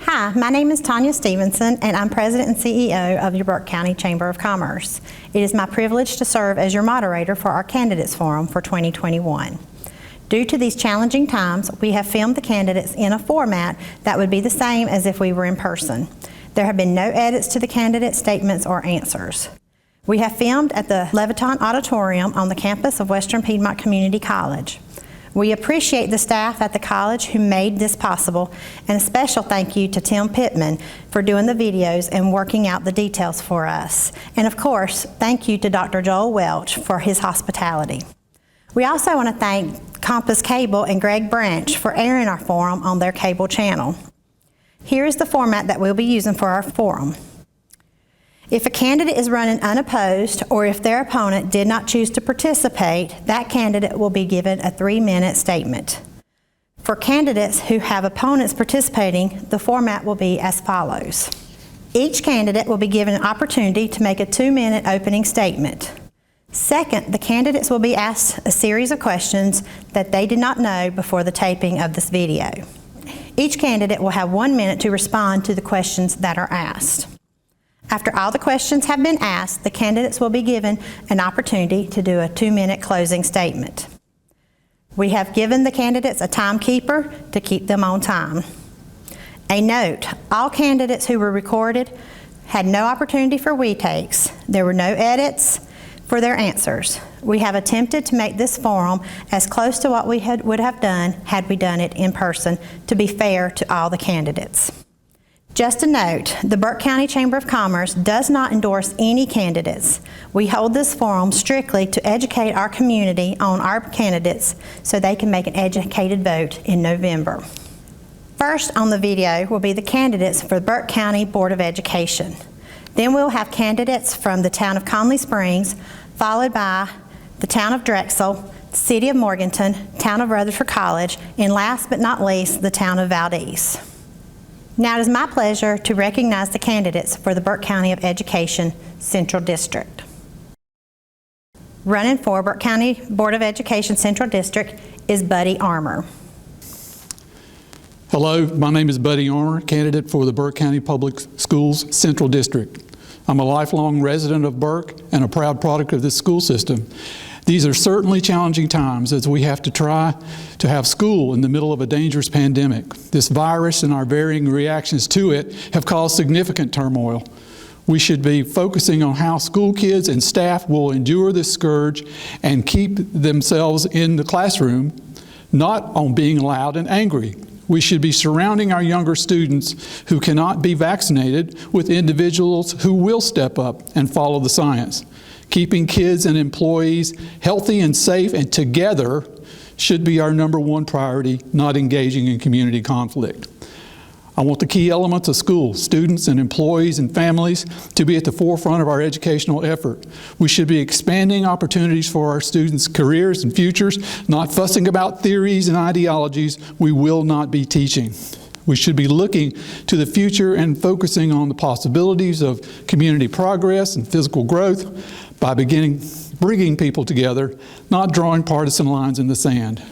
Hi, my name is Tanya Stevenson, and I'm President and CEO of your Burke County Chamber of Commerce. It is my privilege to serve as your moderator for our Candidates Forum for 2021. Due to these challenging times, we have filmed the candidates in a format that would be the same as if we were in person. There have been no edits to the candidate statements or answers. We have filmed at the Leviton Auditorium on the campus of Western Piedmont Community College. We appreciate the staff at the college who made this possible, and a special thank you to Tim Pittman for doing the videos and working out the details for us. And of course, thank you to Dr. Joel Welch for his hospitality. We also want to thank Compass Cable and Greg Branch for airing our forum on their cable channel. Here is the format that we'll be using for our forum. If a candidate is running unopposed, or if their opponent did not choose to participate, that candidate will be given a 3-minute statement. For candidates who have opponents participating, the format will be as follows. Each candidate will be given an opportunity to make a 2-minute opening statement. Second, the candidates will be asked a series of questions that they did not know before the taping of this video. Each candidate will have 1 minute to respond to the questions that are asked. After all the questions have been asked, the candidates will be given an opportunity to do a 2-minute closing statement. We have given the candidates a timekeeper to keep them on time. A note, all candidates who were recorded had no opportunity for retakes. There were no edits for their answers. We have attempted to make this forum as close to what we would have done had we done it in person to be fair to all the candidates. Just a note, the Burke County Chamber of Commerce does not endorse any candidates. We hold this forum strictly to educate our community on our candidates so they can make an educated vote in November. First on the video will be the candidates for the Burke County Board of Education. Then we'll have candidates from the town of Conley Springs, followed by the town of Drexel, the city of Morganton, town of Rutherford College, and last but not least, the town of Valdez. Now it is my pleasure to recognize the candidates for the Burke County of Education Central District. Running for Burke County Board of Education Central District is Buddy Arner. Hello, my name is Buddy Arner, candidate for the Burke County Public Schools Central District. I'm a lifelong resident of Burke and a proud product of this school system. These are certainly challenging times as we have to try to have school in the middle of a dangerous pandemic. This virus and our varying reactions to it have caused significant turmoil. We should be focusing on how school kids and staff will endure this scourge and keep themselves in the classroom, not on being loud and angry. We should be surrounding our younger students who cannot be vaccinated with individuals who will step up and follow the science. Keeping kids and employees healthy and safe and together should be our #1 priority, not engaging in community conflict. I want the key elements of school, students and employees and families, to be at the forefront of our educational effort. We should be expanding opportunities for our students' careers and futures, not fussing about theories and ideologies we will not be teaching. We should be looking to the future and focusing on the possibilities of community progress and physical growth by bringing people together, not drawing partisan lines in the sand.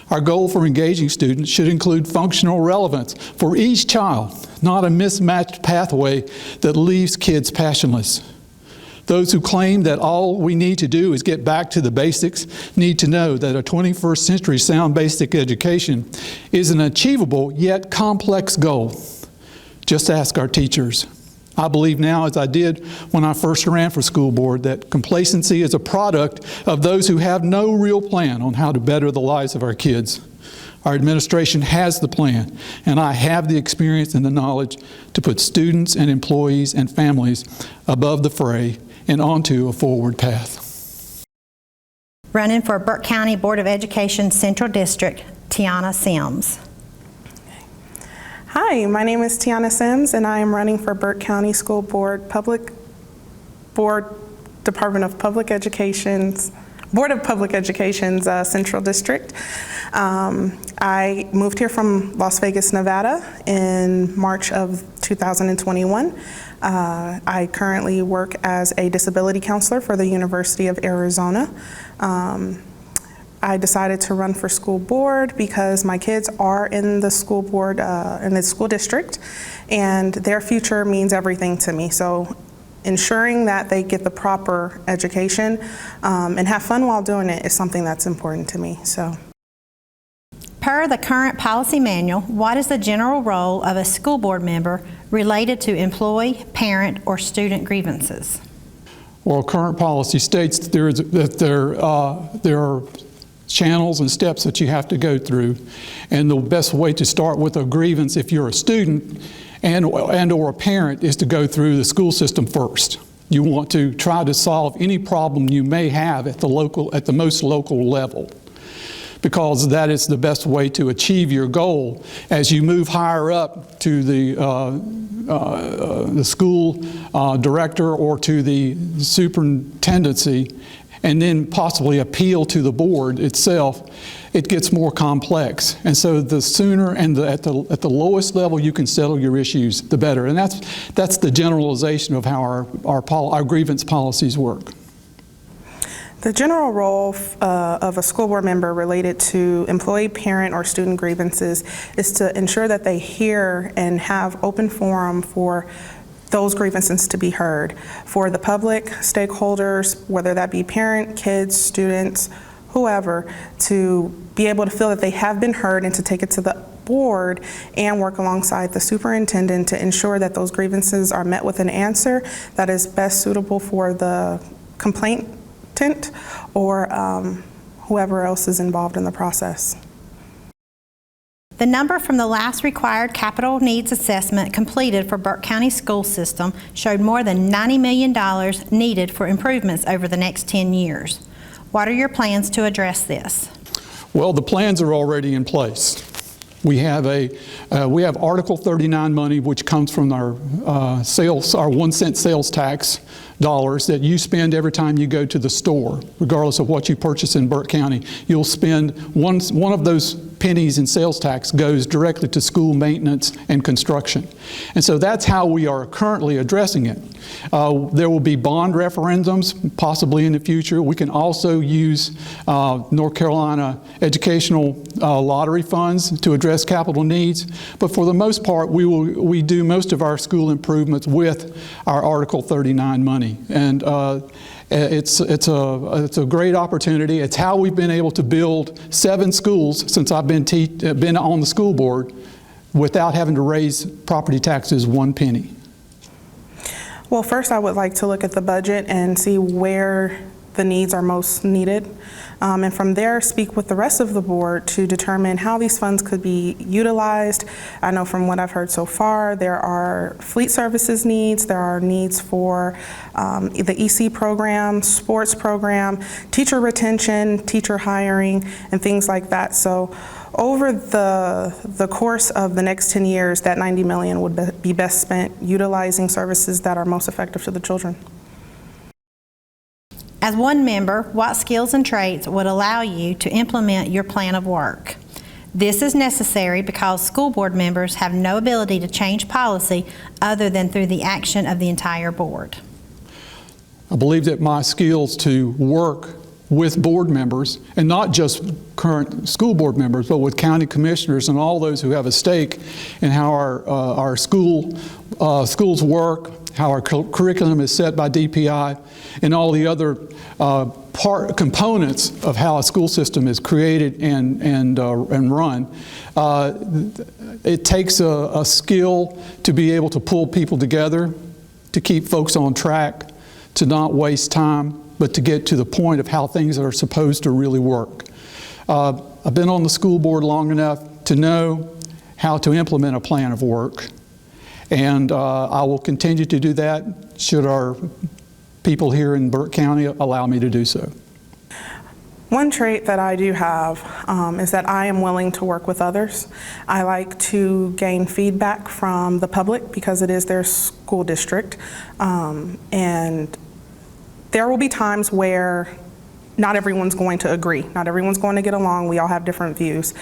Our goal for engaging students should include functional relevance for each child, not a mismatched pathway that leaves kids passionless. Those who claim that all we need to do is get back to the basics need to know that a 21st century sound basic education is an achievable yet complex goal. Just ask our teachers. I believe now, as I did when I first ran for school board, that complacency is a product of those who have no real plan on how to better the lives of our kids. Our administration has the plan, and I have the experience and the knowledge to put students and employees and families above the fray and onto a forward path. Running for Burke County Board of Education Central District, Tiana Sims. Hi, my name is Tiana Sims, and I am running for Burke County School Board Department of Public Education's Board of Public Education's Central District. I moved here from Las Vegas, Nevada in March of 2021. I currently work as a disability counselor for the University of Arizona. I decided to run for school board because my kids are in the school board, in the school district, and their future means everything to me. So ensuring that they get the proper education and have fun while doing it is something that's important to me. So, Per the current policy manual, what is the general role of a school board member related to employee, parent, or student grievances? Well, current policy states that there are channels and steps that you have to go through, and the best way to start with a grievance if you're a student and or a parent is to go through the school system first. You want to try to solve any problem you may have at the most local level, because that is the best way to achieve your goal. As you move higher up to the school director or to the superintendency, and then possibly appeal to the board itself, it gets more complex. And so the sooner and at the lowest level you can settle your issues, the better. And that's the generalization of how our grievance policies work. the general role of a school board member related to employee, parent, or student grievances is to ensure that they hear and have open forum for those grievances to be heard for the public, stakeholders, whether that be parent, kids, students, whoever, to be able to feel that they have been heard and to take it to the board and work alongside the superintendent to ensure that those grievances are met with an answer that is best suitable for the complainant or whoever else is involved in the process. The number from the last required capital needs assessment completed for Burke County School System showed more than $90 million needed for improvements over the next 10 years. What are your plans to address this? Well, the plans are already in place. We have Article 39 money, which comes from our our 1-cent sales tax dollars that you spend every time you go to the store, regardless of what you purchase in Burke County. You'll spend one of those pennies in sales tax goes directly to school maintenance and construction. And so that's how we are currently addressing it. There will be bond referendums possibly in the future. We can also use North Carolina educational lottery funds to address capital needs. But for the most part, we do most of our school improvements with our Article 39 money. And it's a great opportunity. It's how we've been able to build 7 schools since I've been on the school board without having to raise property taxes 1 penny. Well, first I would like to look at the budget and see where the needs are most needed. And from there, speak with the rest of the board to determine how these funds could be utilized. I know from what I've heard so far, there are fleet services needs, there are needs for the EC program, sports program, teacher retention, teacher hiring, and things like that. So over the course of the next 10 years, that $90 million would be best spent utilizing services that are most effective to the children. As one member, what skills and traits would allow you to implement your plan of work? This is necessary because school board members have no ability to change policy other than through the action of the entire board. I believe that my skills to work with board members, and not just current school board members, but with county commissioners and all those who have a stake in how our schools work, how our curriculum is set by DPI, and all the other components of how a school system is created and run. It takes a skill to be able to pull people together, to keep folks on track, to not waste time, but to get to the point of how things are supposed to really work. I've been on the school board long enough to know how to implement a plan of work, and I will continue to do that should our people here in Burke County allow me to do so. One trait that I do have is that I am willing to work with others. I like to gain feedback from the public because it is their school district, and there will be times where not everyone's going to agree. Not everyone's going to get along. We all have different views.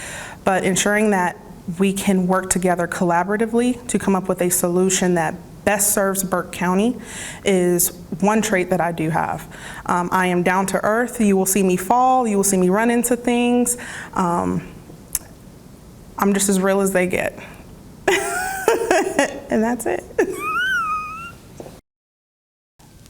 But ensuring that we can work together collaboratively to come up with a solution that best serves Burke County is one trait that I do have. I am down to earth. You will see me fall. You will see me run into things. I'm just as real as they get. And that's it.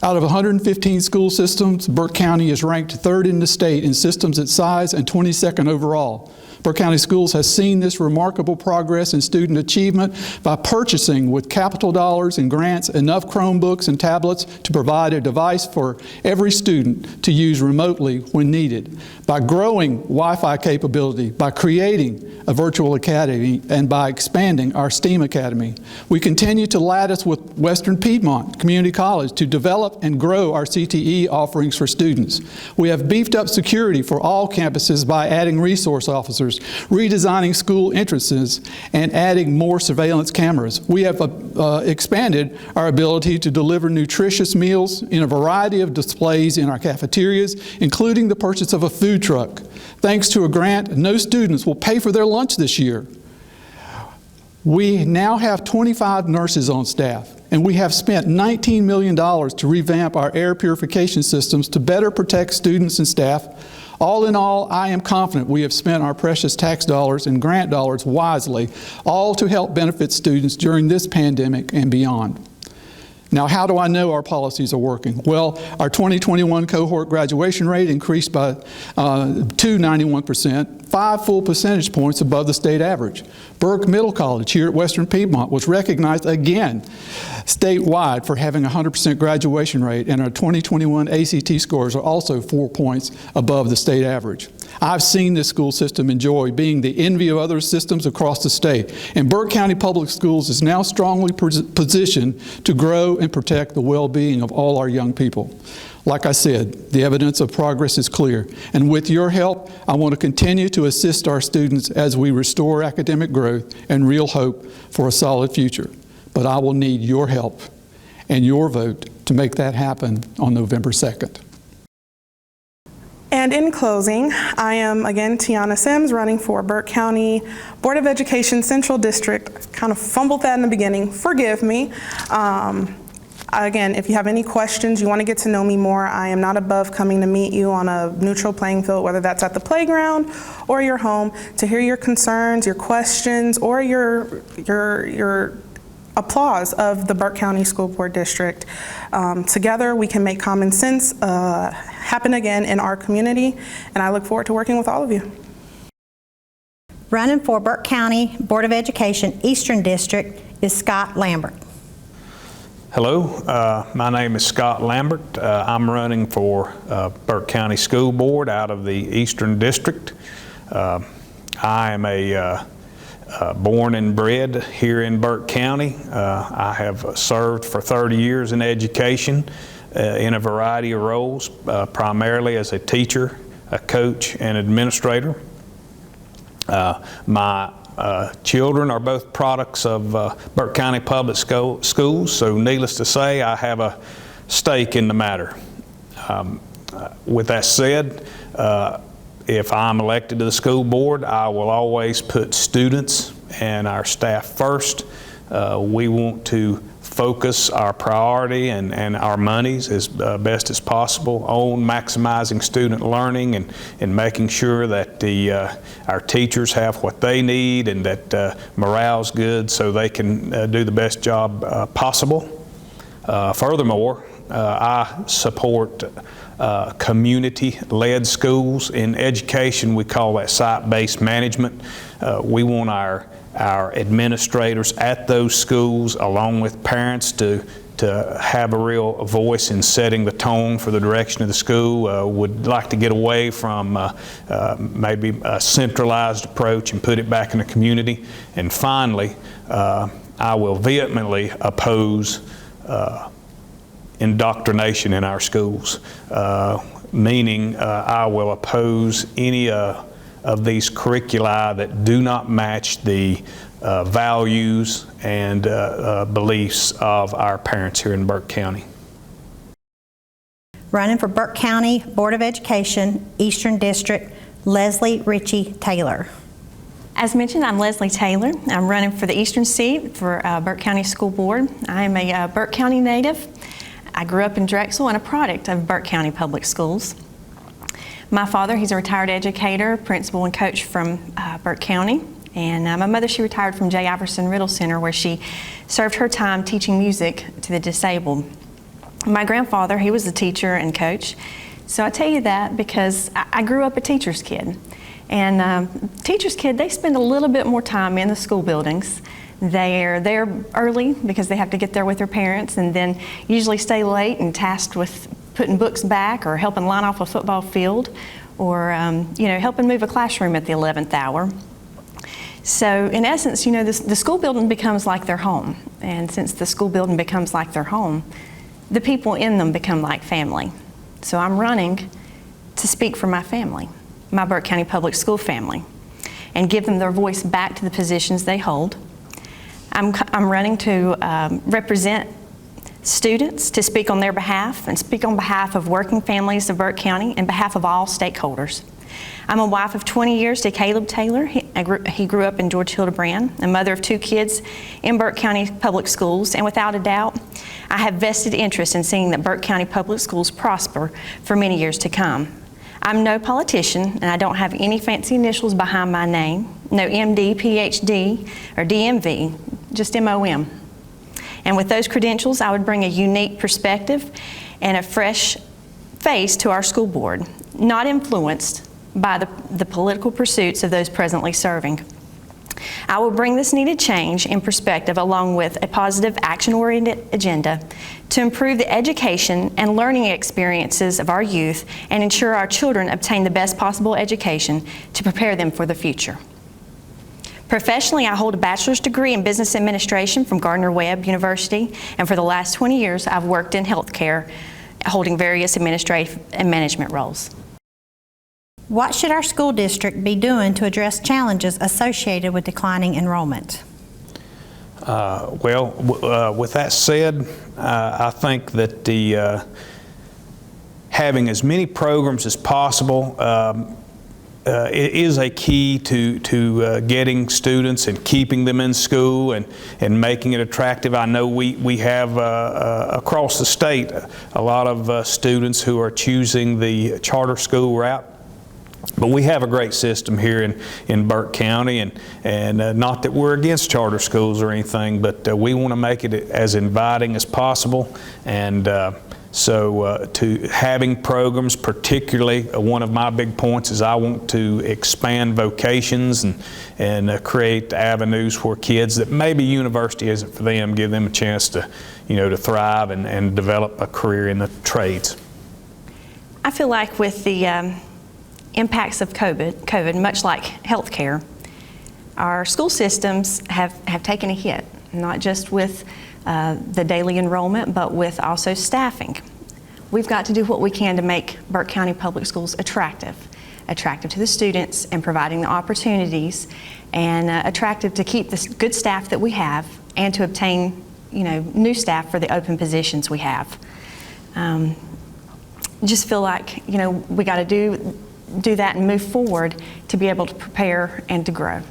Out of 115 school systems, Burke County is ranked 3rd in the state in systems at size and 22nd overall. Burke County Schools has seen this remarkable progress in student achievement by purchasing with capital dollars and grants enough Chromebooks and tablets to provide a device for every student to use remotely when needed, by growing Wi-Fi capability, by creating a virtual academy, and by expanding our STEAM Academy. We continue to lattice with Western Piedmont Community College to develop and grow our CTE offerings for students. We have beefed up security for all campuses by adding resource officers, redesigning school entrances, and adding more surveillance cameras. We have expanded our ability to deliver nutritious meals in a variety of displays in our cafeterias, including the purchase of a food truck. Thanks to a grant, no students will pay for their lunch this year. We now have 25 nurses on staff, and we have spent $19 million to revamp our air purification systems to better protect students and staff. All in all, I am confident we have spent our precious tax dollars and grant dollars wisely, all to help benefit students during this pandemic and beyond. Now, how do I know our policies are working? Well, our 2021 cohort graduation rate increased by to 91%, 5 full percentage points above the state average. Burke Middle College here at Western Piedmont was recognized again statewide for having a 100% graduation rate, and our 2021 ACT scores are also 4 points above the state average. I've seen this school system enjoy being the envy of other systems across the state, and Burke County Public Schools is now strongly positioned to grow and protect the well-being of all our young people. Like I said, the evidence of progress is clear, and with your help, I want to continue to assist our students as we restore academic growth and real hope for a solid future. But I will need your help and your vote to make that happen on November 2nd. And in closing, I am again Tiana Sims, running for Burke County Board of Education Central District. Kind of fumbled that in the beginning, forgive me. Again, if you have any questions, you want to get to know me more, I am not above coming to meet you on a neutral playing field, whether that's at the playground or your home, to hear your concerns, your questions, or your applause of the Burke County School Board District. Together, we can make common sense happen again in our community, and I look forward to working with all of you. Running for Burke County Board of Education Eastern District is Scott Lambert. Hello, my name is Scott Lambert. I'm running for Burke County School Board out of the Eastern District. I am a born and bred here in Burke County. I have served for 30 years in education in a variety of roles, primarily as a teacher, a coach, and administrator. My children are both products of Burke County Public Schools, so needless to say, I have a stake in the matter. With that said, if I'm elected to the school board, I will always put students and our staff first. We want to focus our priority and our monies as best as possible on maximizing student learning and making sure that our teachers have what they need and that morale's good so they can do the best job possible. Furthermore, I support community-led schools. In education, we call that site-based management. We want our administrators at those schools, along with parents, to have a real voice in setting the tone for the direction of the school. Would like to get away from maybe a centralized approach and put it back in the community. And finally, I will vehemently oppose indoctrination in our schools, meaning I will oppose any of these curricula that do not match the values and beliefs of our parents here in Burke County. Running for Burke County Board of Education Eastern District, Leslie Ritchie Taylor. As mentioned, I'm Leslie Taylor. I'm running for the Eastern seat for Burke County School Board. I am a Burke County native. I grew up in Drexel and a product of Burke County Public Schools. My father, he's a retired educator, principal and coach from Burke County. And my mother, she retired from J. Iverson Riddle Center, where she served her time teaching music to the disabled. My grandfather, he was a teacher and coach. So I tell you that because I grew up a teacher's kid. And teacher's kid, they spend a little bit more time in the school buildings. They're there early because they have to get there with their parents, and then usually stay late and tasked with putting books back or helping line off a football field, or helping move a classroom at the 11th hour. So in essence, the school building becomes like their home. And since the school building becomes like their home, the people in them become like family. So I'm running to speak for my family, my Burke County Public School family, and give them their voice back to the positions they hold. I'm running to represent students, to speak on their behalf and speak on behalf of working families of Burke County and behalf of all stakeholders. I'm a wife of 20 years to Caleb Taylor. He grew up in George Hildebrand, a mother of 2 kids in Burke County Public Schools, and without a doubt, I have vested interest in seeing that Burke County Public Schools prosper for many years to come. I'm no politician, and I don't have any fancy initials behind my name, no MD, PhD, or DMV, just MOM. And with those credentials, I would bring a unique perspective and a fresh face to our school board, not influenced by the political pursuits of those presently serving. I will bring this needed change in perspective along with a positive action-oriented agenda to improve the education and learning experiences of our youth and ensure our children obtain the best possible education to prepare them for the future. Professionally, I hold a bachelor's degree in business administration from Gardner-Webb University, and for the last 20 years, I've worked in healthcare, holding various administrative and management roles. What should our school district be doing to address challenges associated with declining enrollment? With that said, I think that having as many programs as possible is a key to getting students and keeping them in school and making it attractive. I know we have across the state a lot of students who are choosing the charter school route. But we have a great system here in Burke County, and not that we're against charter schools or anything, but we want to make it as inviting as possible. And so to having programs, particularly one of my big points is I want to expand vocations and create avenues for kids that maybe university isn't for them, give them a chance to, to thrive and develop a career in the trades. I feel like with the impacts of COVID, much like healthcare, our school systems have taken a hit, not just with the daily enrollment, but with also staffing. We've got to do what we can to make Burke County Public Schools attractive to the students and providing the opportunities, and attractive to keep the good staff that we have and to obtain, new staff for the open positions we have. Just feel like, we got to do that and move forward to be able to prepare and to grow.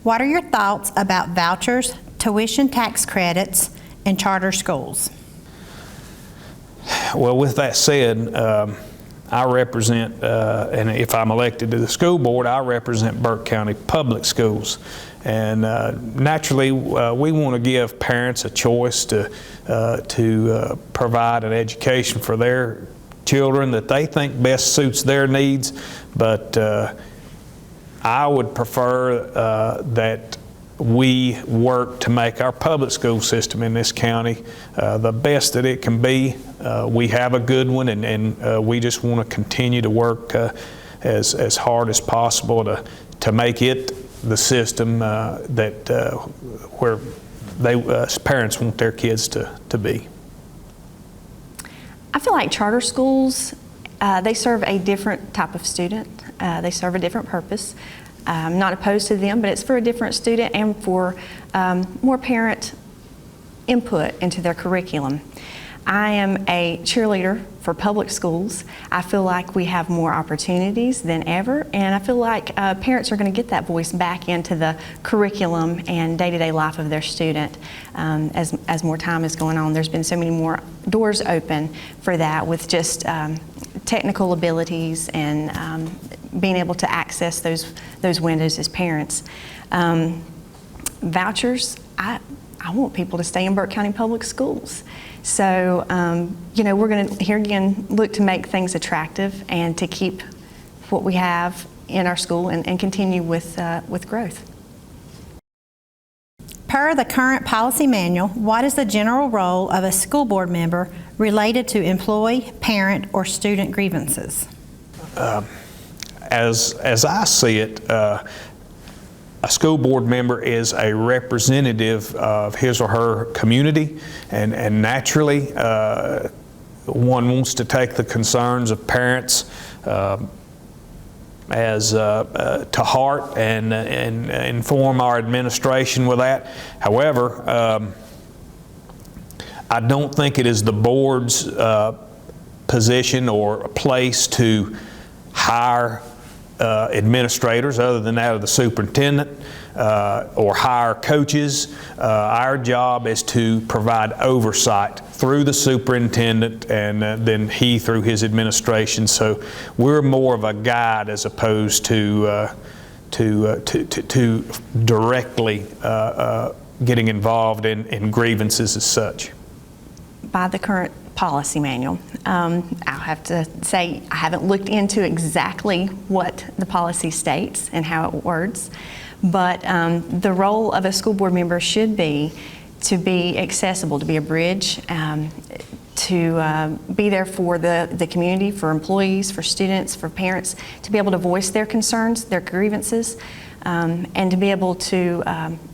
What are your thoughts about vouchers, tuition tax credits, and charter schools? Well, with that said, I represent, and if I'm elected to the school board, I represent Burke County Public Schools. And naturally, we want to give parents a choice to provide an education for their children that they think best suits their needs, but I would prefer that we work to make our public school system in this county the best that it can be. We have a good one, and we just want to continue to work as hard as possible to make it the system where parents want their kids to be. I feel like charter schools, they serve a different type of student. They serve a different purpose. I'm not opposed to them, but it's for a different student and for more parent input into their curriculum. I am a cheerleader for public schools. I feel like we have more opportunities than ever, and I feel like parents are going to get that voice back into the curriculum and day-to-day life of their student as more time is going on. There's been so many more doors open for that with just technical abilities and being able to access those windows as parents. Vouchers, I want people to stay in Burke County Public Schools. So, we're going to, here again, look to make things attractive and to keep what we have in our school and continue with growth. Per the current policy manual, what is the general role of a school board member related to employee, parent, or student grievances? As I see it, a school board member is a representative of his or her community, and naturally one wants to take the concerns of parents as to heart and inform our administration with that. However, I don't think it is the board's position or place to hire administrators other than that of the superintendent or hire coaches. Our job is to provide oversight through the superintendent and then he through his administration. So we're more of a guide as opposed to directly getting involved in grievances as such. By the current policy manual. I'll have to say I haven't looked into exactly what the policy states and how it words, but the role of a school board member should be to be accessible, to be a bridge, to be there for the community, for employees, for students, for parents, to be able to voice their concerns, their grievances, and to be able to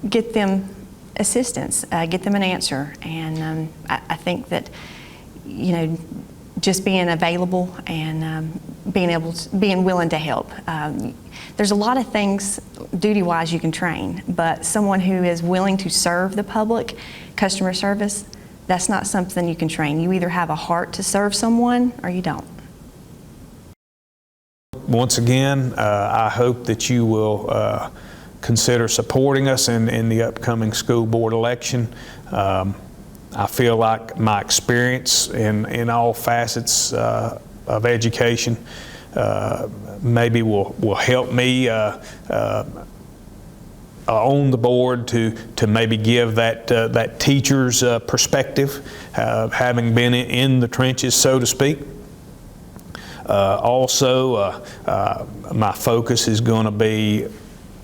get them assistance, get them an answer. And I think that just being available and being willing to help. There's a lot of things duty-wise you can train, but someone who is willing to serve the public, customer service, that's not something you can train. You either have a heart to serve someone or you don't. Once again, I hope that you will consider supporting us in the upcoming school board election. I feel like my experience in all facets of education maybe will help me on the board to maybe give that teacher's perspective, having been in the trenches, so to speak. Also, my focus is going to be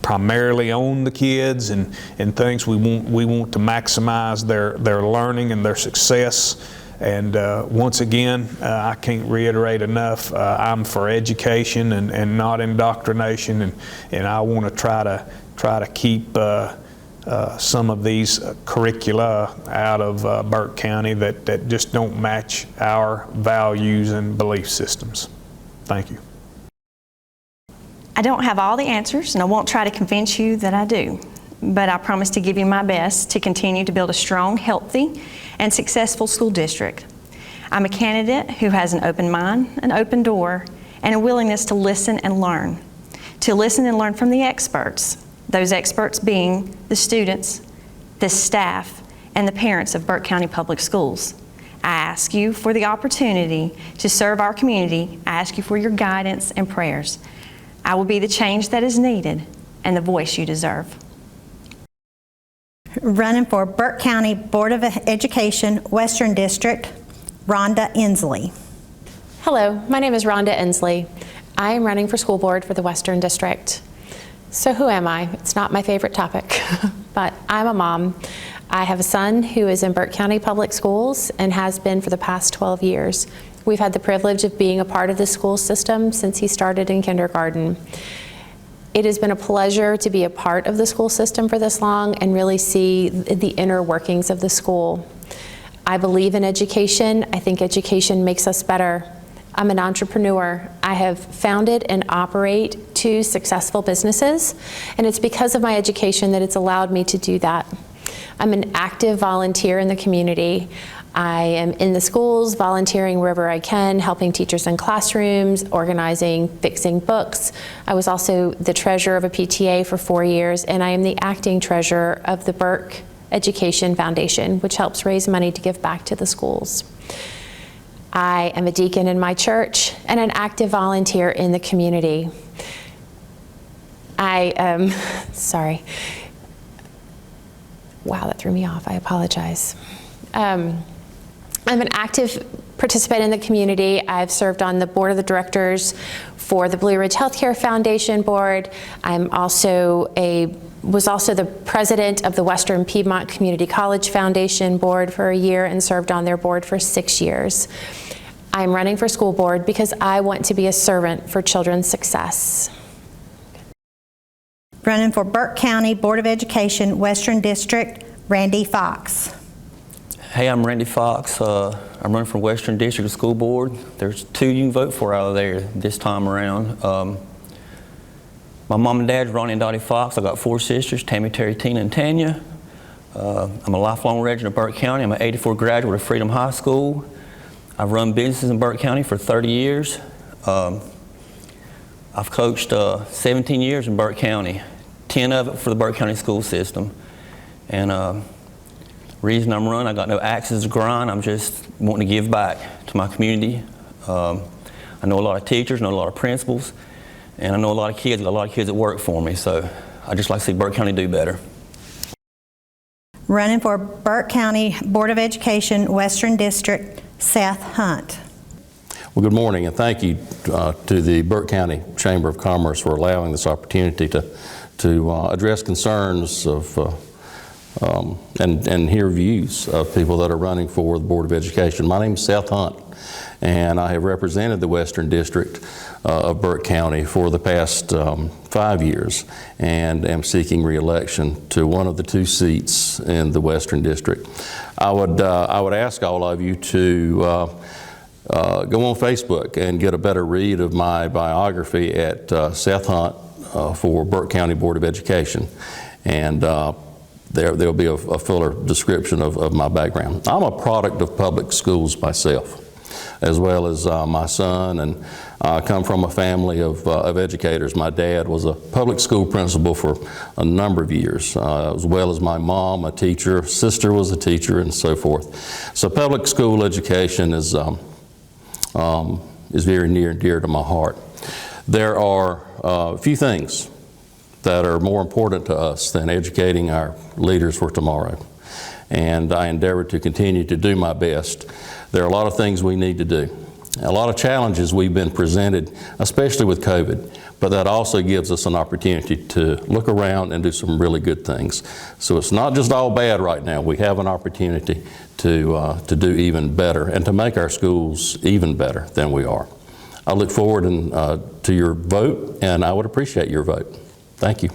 primarily on the kids and things we want to maximize their learning and their success. And once again, I can't reiterate enough, I'm for education and not indoctrination, and I want to try to keep some of these curricula out of Burke County that just don't match our values and belief systems. Thank you. I don't have all the answers, and I won't try to convince you that I do, but I promise to give you my best to continue to build a strong, healthy, and successful school district. I'm a candidate who has an open mind, an open door, and a willingness to listen and learn. To listen and learn from the experts, those experts being the students, the staff, and the parents of Burke County Public Schools. I ask you for the opportunity to serve our community. I ask you for your guidance and prayers. I will be the change that is needed and the voice you deserve. Running for Burke County Board of Education, Western District, Rhonda Inslee. Hello, my name is Rhonda Inslee. I am running for school board for the Western District. So who am I? It's not my favorite topic, but I'm a mom. I have a son who is in Burke County Public Schools and has been for the past 12 years. We've had the privilege of being a part of the school system since he started in kindergarten. It has been a pleasure to be a part of the school system for this long and really see the inner workings of the school. I believe in education. I think education makes us better. I'm an entrepreneur. I have founded and operate 2 successful businesses, and it's because of my education that it's allowed me to do that. I'm an active volunteer in the community. I am in the schools, volunteering wherever I can, helping teachers in classrooms, organizing, fixing books. I was also the treasurer of a PTA for 4 years, and I am the acting treasurer of the Burke Education Foundation, which helps raise money to give back to the schools. I am a deacon in my church and an active volunteer in the community. Sorry. Wow, that threw me off. I apologize. I'm an active participant in the community. I've served on the board of the directors for the Blue Ridge Healthcare Foundation board. I'm also was also the president of the Western Piedmont Community College Foundation board for a year and served on their board for 6 years. I'm running for school board because I want to be a servant for children's success. Running for Burke County Board of Education, Western District, Randy Fox. Hey, I'm Randy Fox. I'm running for Western District School Board. There's 2 you can vote for out of there this time around. My mom and dad's Ronnie and Dottie Fox. I got 4 sisters, Tammy, Terry, Tina, and Tanya. I'm a lifelong resident of Burke County. I'm an '84 graduate of Freedom High School. I've run businesses in Burke County for 30 years. I've coached 17 years in Burke County, 10 of it for the Burke County school system. And reason I'm running, I got no axes to grind. I'm just wanting to give back to my community. I know a lot of teachers, know a lot of principals, and I know a lot of kids. I got a lot of kids that work for me, so I just like to see Burke County do better. Running for Burke County Board of Education, Western District, Seth Hunt. Well, good morning, and thank you to the Burke County Chamber of Commerce for allowing this opportunity to address concerns of and hear views of people that are running for the Board of Education. My name is Seth Hunt, and I have represented the Western District of Burke County for the past 5 years, and am seeking re-election to one of the 2 seats in the Western District. I would ask all of you to go on Facebook and get a better read of my biography at Seth Hunt for Burke County Board of Education, and there'll be a fuller description of my background. I'm a product of public schools myself, as well as my son, and I come from a family of educators. My dad was a public school principal for a number of years, as well as my mom, a teacher, sister was a teacher, and so forth. So public school education is very near and dear to my heart. There are a few things that are more important to us than educating our leaders for tomorrow, and I endeavor to continue to do my best. There are a lot of things we need to do, a lot of challenges we've been presented, especially with COVID, but that also gives us an opportunity to look around and do some really good things. So it's not just all bad right now. We have an opportunity to do even better and to make our schools even better than we are. I look forward to your vote, and I would appreciate your vote. Thank you.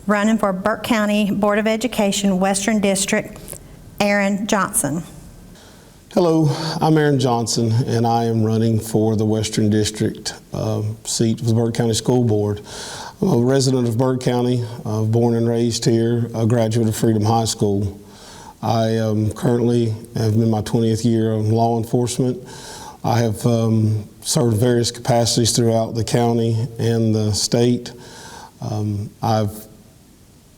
Running for Burke County Board of Education, Western District, Aaron Johnson. Hello, I'm Aaron Johnson, and I am running for the Western District seat of the Burke County School Board. I'm a resident of Burke County, born and raised here, a graduate of Freedom High School. I currently have been in my 20th year of law enforcement. I have served in various capacities throughout the county and the state. I've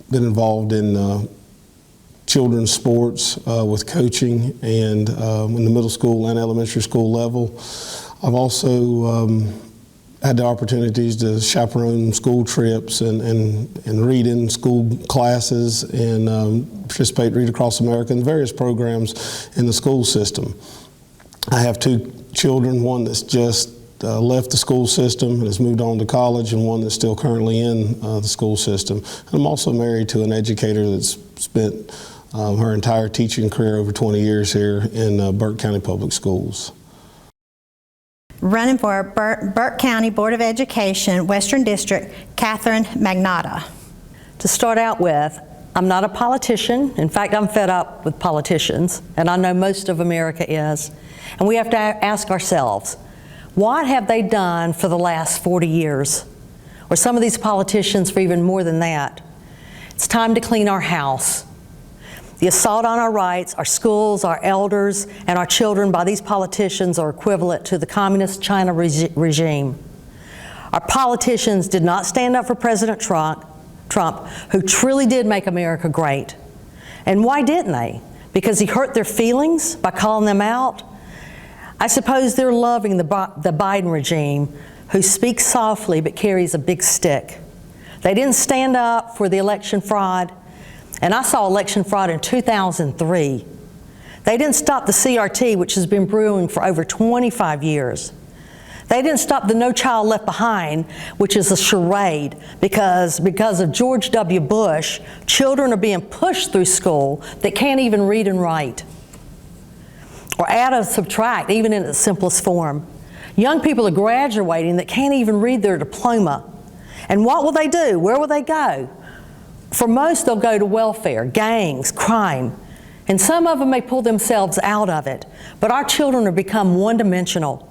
been involved in children's sports with coaching and in the middle school and elementary school level. I've also had the opportunities to chaperone school trips and read in school classes and participate in Read Across America and various programs in the school system. I have 2 children, one that's just left the school system and has moved on to college, and one that's still currently in the school system. And I'm also married to an educator that's spent her entire teaching career, over 20 years here in Burke County Public Schools. Running for Burke County Board of Education, Western District, Catherine Magnotta. To start out with, I'm not a politician. In fact, I'm fed up with politicians, and I know most of America is. And we have to ask ourselves, what have they done for the last 40 years? Or some of these politicians for even more than that. It's time to clean our house. The assault on our rights, our schools, our elders, and our children by these politicians are equivalent to the communist China regime. Our politicians did not stand up for President Trump, who truly did make America great. And why didn't they? Because he hurt their feelings by calling them out? I suppose they're loving the Biden regime, who speaks softly but carries a big stick. They didn't stand up for the election fraud, and I saw election fraud in 2003. They didn't stop the CRT, which has been brewing for over 25 years. They didn't stop the No Child Left Behind, which is a charade, because of George W. Bush, children are being pushed through school that can't even read and write, or add or subtract, even in its simplest form. Young people are graduating that can't even read their diploma. And what will they do? Where will they go? For most, they'll go to welfare, gangs, crime. And some of them may pull themselves out of it. But our children have become one-dimensional.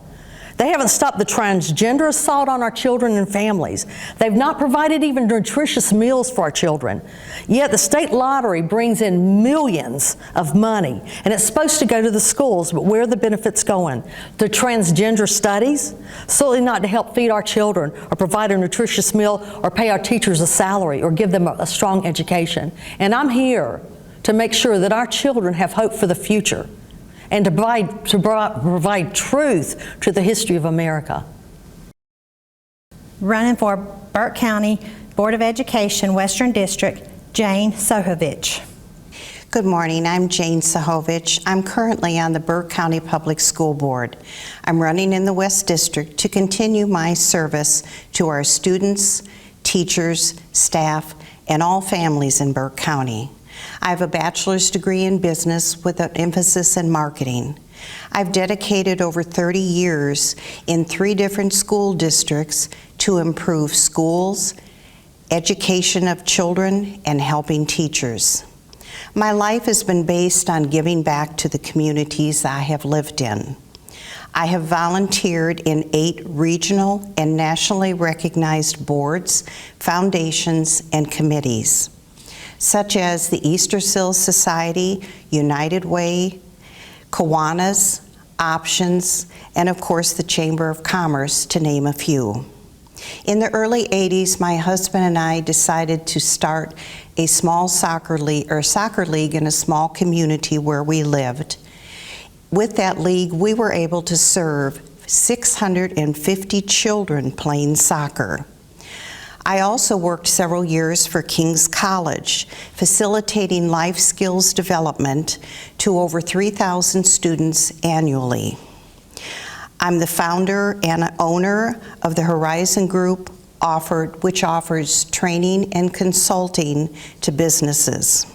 They haven't stopped the transgender assault on our children and families. They've not provided even nutritious meals for our children. Yet the state lottery brings in millions of money, and it's supposed to go to the schools, but where are the benefits going? To transgender studies? Certainly not to help feed our children or provide a nutritious meal or pay our teachers a salary or give them a strong education. And I'm here to make sure that our children have hope for the future, and to provide truth to the history of America. Running for Burke County Board of Education, Western District, Jane Sohovich. Good morning, I'm Jane Sohovich. I'm currently on the Burke County Public School Board. I'm running in the West District to continue my service to our students, teachers, staff, and all families in Burke County. I have a bachelor's degree in business with an emphasis in marketing. I've dedicated over 30 years in 3 different school districts to improve schools, education of children, and helping teachers. My life has been based on giving back to the communities I have lived in. I have volunteered in 8 regional and nationally recognized boards, foundations, and committees, such as the Eastersill Society, United Way, Kiwanis, Options, and of course the Chamber of Commerce, to name a few. In the early 80s, my husband and I decided to start a small soccer league in a small community where we lived. With that league, we were able to serve 650 children playing soccer. I also worked several years for King's College, facilitating life skills development to over 3,000 students annually. I'm the founder and owner of the Horizon Group, which offers training and consulting to businesses.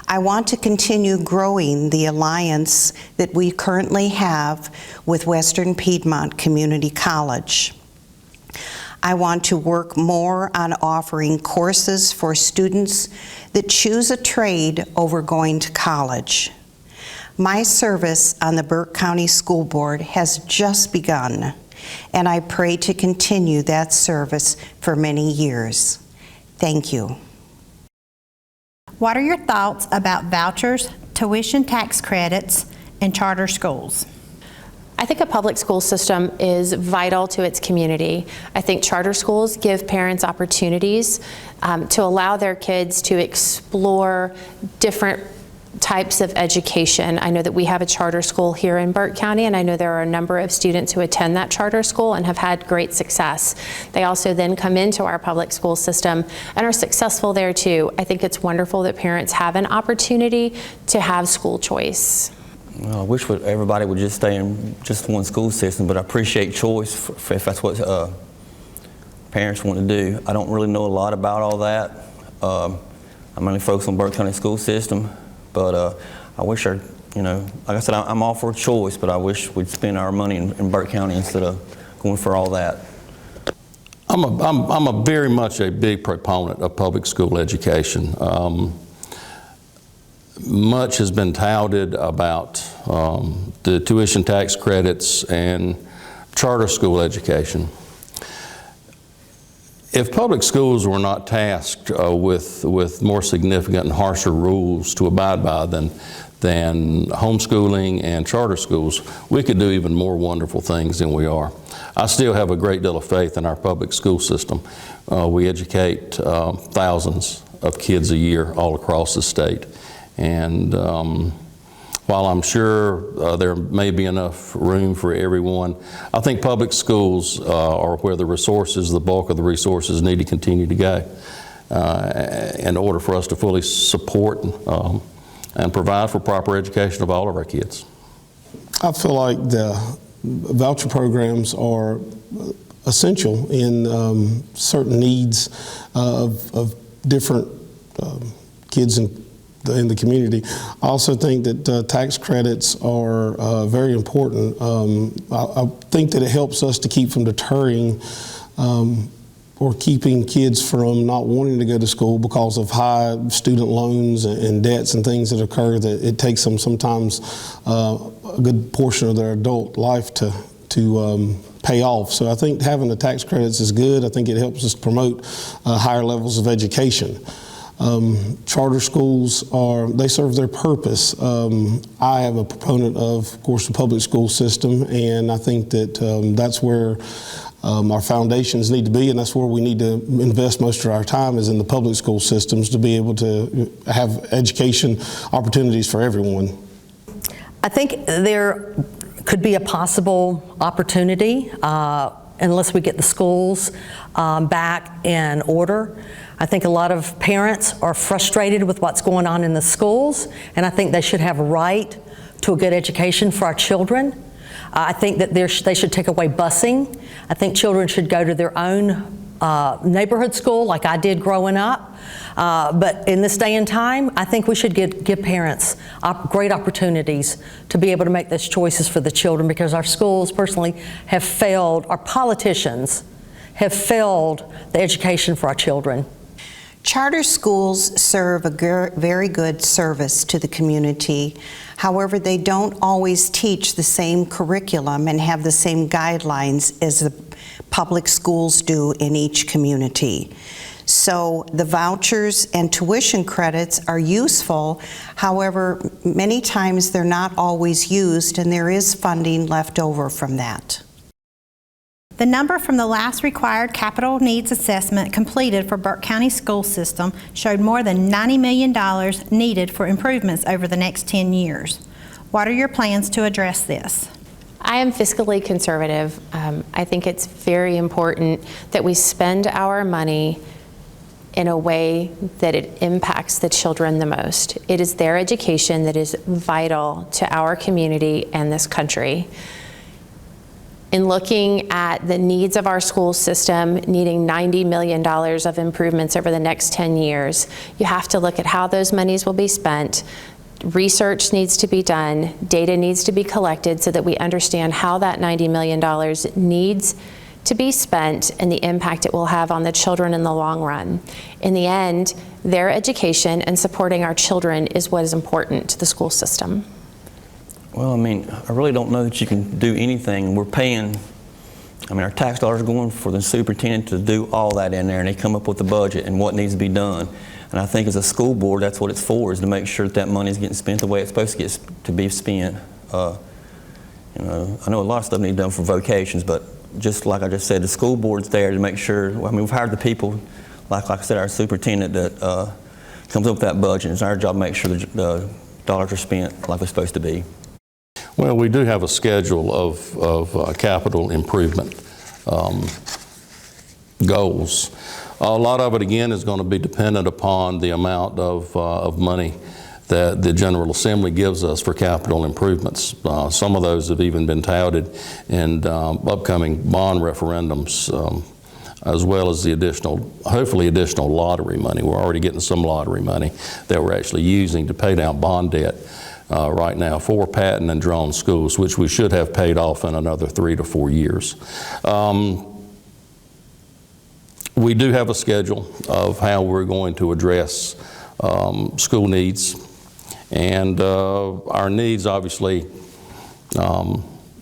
I want to continue growing the alliance that we currently have with Western Piedmont Community College. I want to work more on offering courses for students that choose a trade over going to college. My service on the Burke County School Board has just begun, and I pray to continue that service for many years. Thank you. What are your thoughts about vouchers, tuition tax credits, and charter schools? I think a public school system is vital to its community. I think charter schools give parents opportunities to allow their kids to explore different types of education. I know that we have a charter school here in Burke County, and I know there are a number of students who attend that charter school and have had great success. They also then come into our public school system and are successful there too. I think it's wonderful that parents have an opportunity to have school choice. Well, I wish everybody would just stay in just one school system, but I appreciate choice if that's what parents want to do. I don't really know a lot about all that. I'm only focused on Burke County school system, but I wish like I said, I'm all for choice, but I wish we'd spend our money in Burke County instead of going for all that. I'm a very much a big proponent of public school education. Much has been touted about the tuition tax credits and charter school education. If public schools were not tasked with more significant and harsher rules to abide by than homeschooling and charter schools, we could do even more wonderful things than we are. I still have a great deal of faith in our public school system. We educate thousands of kids a year all across the state. And while I'm sure there may be enough room for everyone, I think public schools are where the bulk of the resources need to continue to go in order for us to fully support and provide for proper education of all of our kids. I feel like the voucher programs are essential in certain needs of different kids in the community. I also think that tax credits are very important. I think that it helps us to keep from deterring or keeping kids from not wanting to go to school because of high student loans and debts and things that occur, that it takes them sometimes a good portion of their adult life to pay off. So I think having the tax credits is good. I think it helps us promote higher levels of education. Charter schools they serve their purpose. I am a proponent of course, the public school system, and I think that that's where our foundations need to be, and that's where we need to invest most of our time is in the public school systems to be able to have education opportunities for everyone. I think there could be a possible opportunity unless we get the schools back in order. I think a lot of parents are frustrated with what's going on in the schools, and I think they should have a right to a good education for our children. I think that they should take away busing. I think children should go to their own neighborhood school like I did growing up. But in this day and time, I think we should give parents great opportunities to be able to make those choices for the children, because our schools personally have failed, our politicians have failed the education for our children. Charter schools serve a very good service to the community. However, they don't always teach the same curriculum and have the same guidelines as the public schools do in each community. So the vouchers and tuition credits are useful. However, many times they're not always used, and there is funding left over from that. The number from the last required capital needs assessment completed for Burke County school system showed more than $90 million needed for improvements over the next 10 years. What are your plans to address this? I am fiscally conservative. I think it's very important that we spend our money in a way that it impacts the children the most. It is their education that is vital to our community and this country. In looking at the needs of our school system, needing $90 million of improvements over the next 10 years, you have to look at how those monies will be spent. Research needs to be done, data needs to be collected so that we understand how that $90 million needs to be spent and the impact it will have on the children in the long run. In the end, their education and supporting our children is what is important to the school system. Well, I mean, I really don't know that you can do anything. We're paying, I mean, our tax dollars are going for the superintendent to do all that in there, and they come up with the budget and what needs to be done. And I think as a school board, that's what it's for, is to make sure that that money is getting spent the way it's supposed to be spent. You know, I know a lot of stuff needs done for vocations, but just like I just said, the school board's there to make sure. I mean, we've hired the people, like I said, our superintendent that comes up with that budget. It's our job to make sure the dollars are spent like they're supposed to be. Well, we do have a schedule of capital improvement goals. A lot of it, again, is going to be dependent upon the amount of money that the General Assembly gives us for capital improvements. Some of those have even been touted in upcoming bond referendums, as well as the hopefully additional lottery money. We're already getting some lottery money that we're actually using to pay down bond debt right now for Patton and Drone schools, which we should have paid off in another 3 to 4 years. We do have a schedule of how we're going to address school needs, and our needs obviously are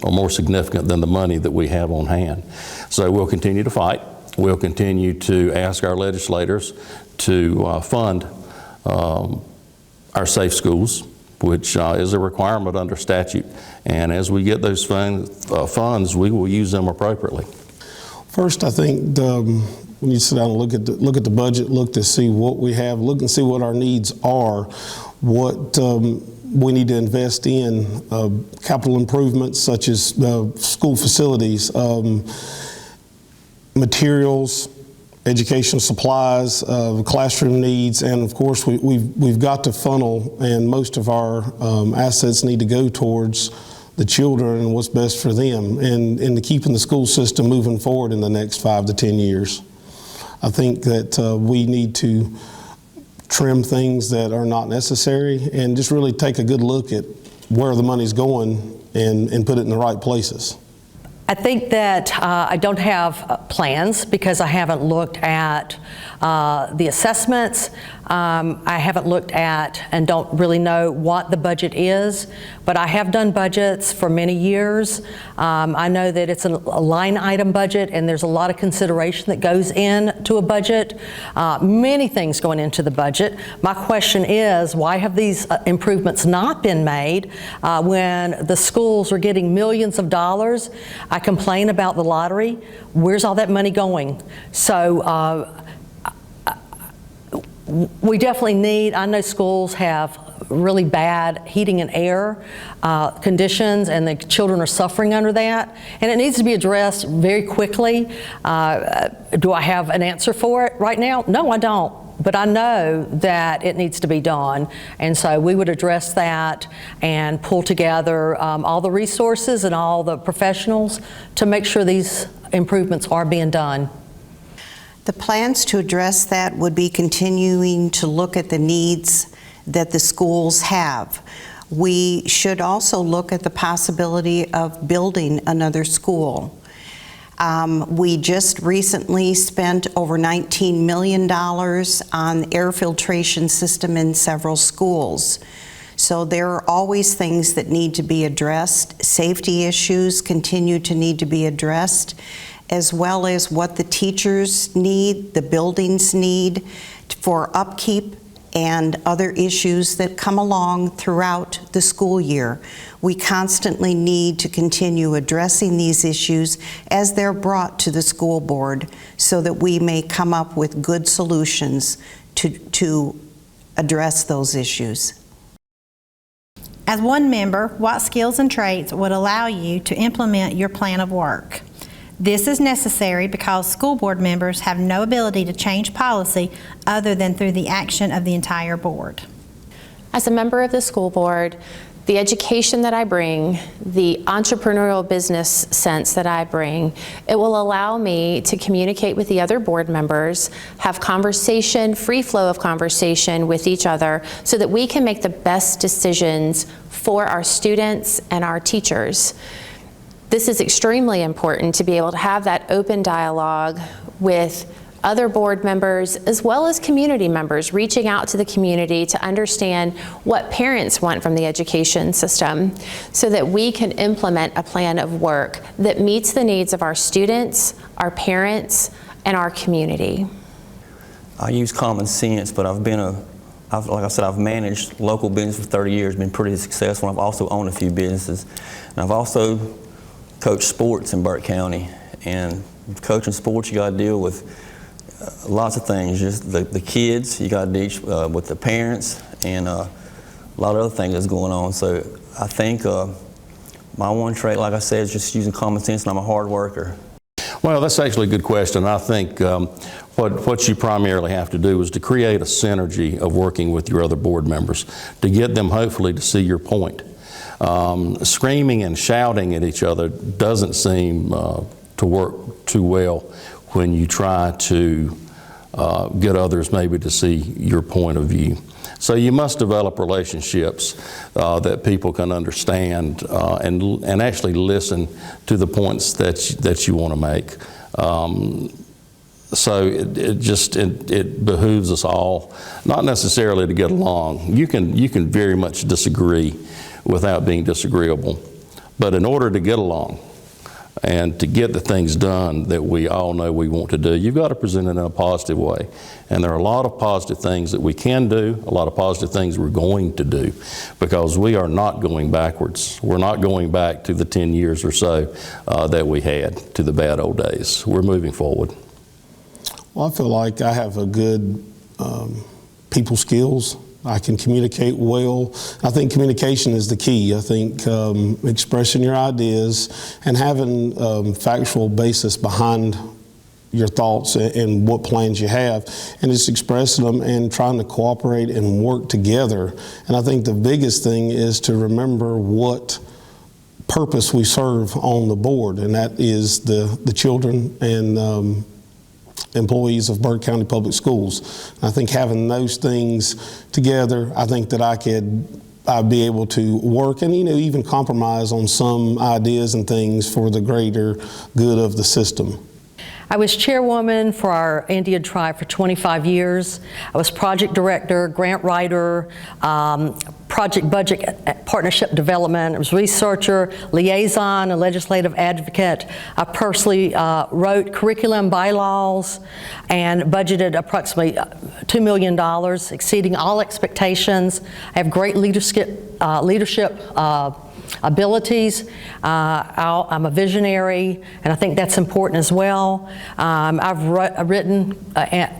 more significant than the money that we have on hand. So we'll continue to fight. we'll continue to ask our legislators to fund our safe schools, which is a requirement under statute. And as we get those funds, we will use them appropriately. First, I think when you sit down and look at the budget, look to see what we have, look and see what our needs are, what we need to invest in, capital improvements such as school facilities, materials, educational supplies, classroom needs, and of course we've got to funnel, and most of our assets need to go towards the children and what's best for them, and to keeping the school system moving forward in the next 5 to 10 years. I think that we need to trim things that are not necessary and just really take a good look at where the money's going and put it in the right places. I think that I don't have plans because I haven't looked at the assessments. I haven't looked at and don't really know what the budget is, but I have done budgets for many years. I know that it's a line item budget and there's a lot of consideration that goes into a budget. Many things going into the budget. My question is, why have these improvements not been made when the schools are getting millions of dollars? I complain about the lottery. Where's all that money going? So we definitely need, I know schools have really bad heating and air conditions and the children are suffering under that, and it needs to be addressed very quickly. Do I have an answer for it right now? No, I don't. But I know that it needs to be done, and so we would address that and pull together all the resources and all the professionals to make sure these improvements are being done. The plans to address that would be continuing to look at the needs that the schools have. We should also look at the possibility of building another school. We just recently spent over $19 million on the air filtration system in several schools. So there are always things that need to be addressed. Safety issues continue to need to be addressed, as well as what the teachers need, the buildings need for upkeep, and other issues that come along throughout the school year. We constantly need to continue addressing these issues as they're brought to the school board so that we may come up with good solutions to address those issues. As one member, what skills and traits would allow you to implement your plan of work? This is necessary because school board members have no ability to change policy other than through the action of the entire board. As a member of the school board, the education that I bring, the entrepreneurial business sense that I bring, it will allow me to communicate with the other board members, have conversation, free flow of conversation with each other so that we can make the best decisions for our students and our teachers. This is extremely important to be able to have that open dialogue with other board members as well as community members, reaching out to the community to understand what parents want from the education system so that we can implement a plan of work that meets the needs of our students, our parents, and our community. I use common sense, but like I said, I've managed local business for 30 years, been pretty successful. I've also owned a few businesses. And I've also coached sports in Burke County. And coaching sports, you got to deal with lots of things. Just the kids, you got to deal with the parents, and a lot of other things that's going on. So I think my one trait, like I said, is just using common sense, and I'm a hard worker. Well, that's actually a good question. I think what you primarily have to do is to create a synergy of working with your other board members to get them hopefully to see your point. Screaming and shouting at each other doesn't seem to work too well when you try to get others maybe to see your point of view. So you must develop relationships that people can understand and actually listen to the points that you want to make. So it behooves us all, not necessarily to get along. You can very much disagree without being disagreeable, but in order to get along, and to get the things done that we all know we want to do, you've got to present it in a positive way. And there are a lot of positive things that we can do, a lot of positive things we're going to do, because we are not going backwards. We're not going back to the 10 years or so that we had, to the bad old days. We're moving forward. Well, I feel like I have a good people skills. I can communicate well. I think communication is the key. I think expressing your ideas and having factual basis behind your thoughts and what plans you have, and just expressing them and trying to cooperate and work together. And I think the biggest thing is to remember what purpose we serve on the board, and that is the children and employees of Burke County Public Schools. And I think having those things together, I think that I'd be able to work and even compromise on some ideas and things for the greater good of the system. I was chairwoman for our Indian tribe for 25 years. I was project director, grant writer, project budget partnership development. I was researcher, liaison, and legislative advocate. I personally wrote curriculum bylaws and budgeted approximately $2 million, exceeding all expectations. I have great leadership abilities. I'm a visionary, and I think that's important as well. I've written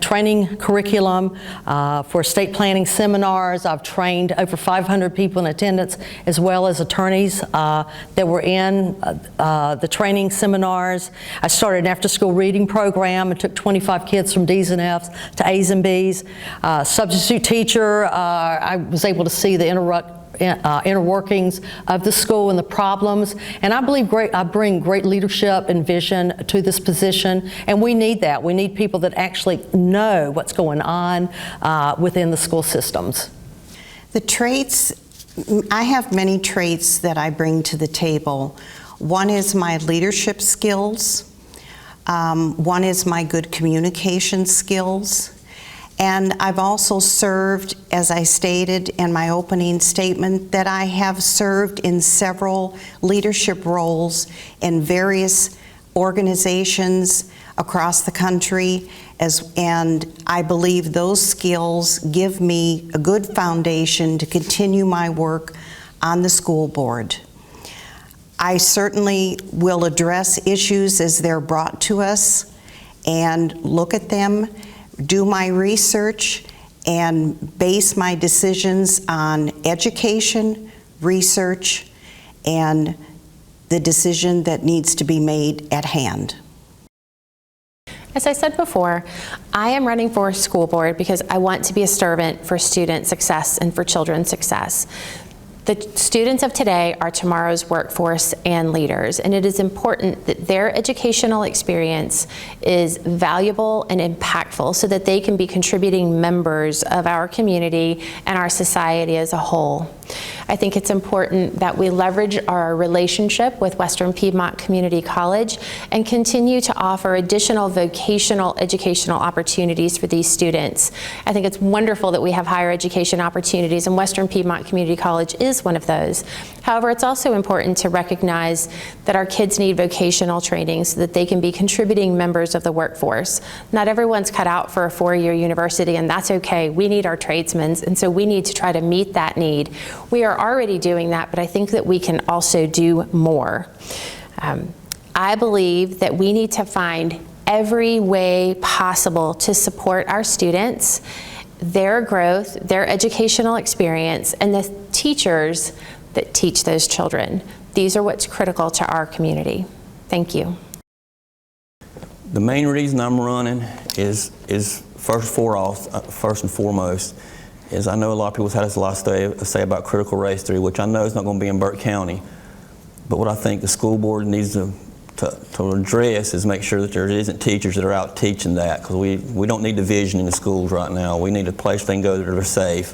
training curriculum for estate planning seminars. I've trained over 500 people in attendance, as well as attorneys that were in the training seminars. I started an after-school reading program and took 25 kids from D's and F's to A's and B's. Substitute teacher, I was able to see the inner workings of the school and the problems, and I believe I bring great leadership and vision to this position, and we need that. We need people that actually know what's going on within the school systems. The traits, I have many traits that I bring to the table. One is my leadership skills. One is my good communication skills. And I've also served, as I stated in my opening statement, that I have served in several leadership roles in various organizations across the country, and I believe those skills give me a good foundation to continue my work on the school board. I certainly will address issues as they're brought to us and look at them, do my research, and base my decisions on education, research, and the decision that needs to be made at hand. As I said before, I am running for school board because I want to be a servant for student success and for children's success. The students of today are tomorrow's workforce and leaders, and it is important that their educational experience is valuable and impactful so that they can be contributing members of our community and our society as a whole. I think it's important that we leverage our relationship with Western Piedmont Community College and continue to offer additional vocational educational opportunities for these students. I think it's wonderful that we have higher education opportunities, and Western Piedmont Community College is one of those. However, it's also important to recognize that our kids need vocational training so that they can be contributing members of the workforce. Not everyone's cut out for a four-year university, and that's okay. We need our tradesmen, and so we need to try to meet that need. We are already doing that, but I think that we can also do more. I believe that we need to find every way possible to support our students, their growth, their educational experience, and the teachers that teach those children. These are what's critical to our community. Thank you. The main reason I'm running is first and foremost, is I know a lot of people have had a lot to say about critical race theory, which I know is not going to be in Burke County. But what I think the school board needs to address is make sure that there isn't teachers that are out teaching that, because we don't need division in the schools right now. We need a place they can go that are safe.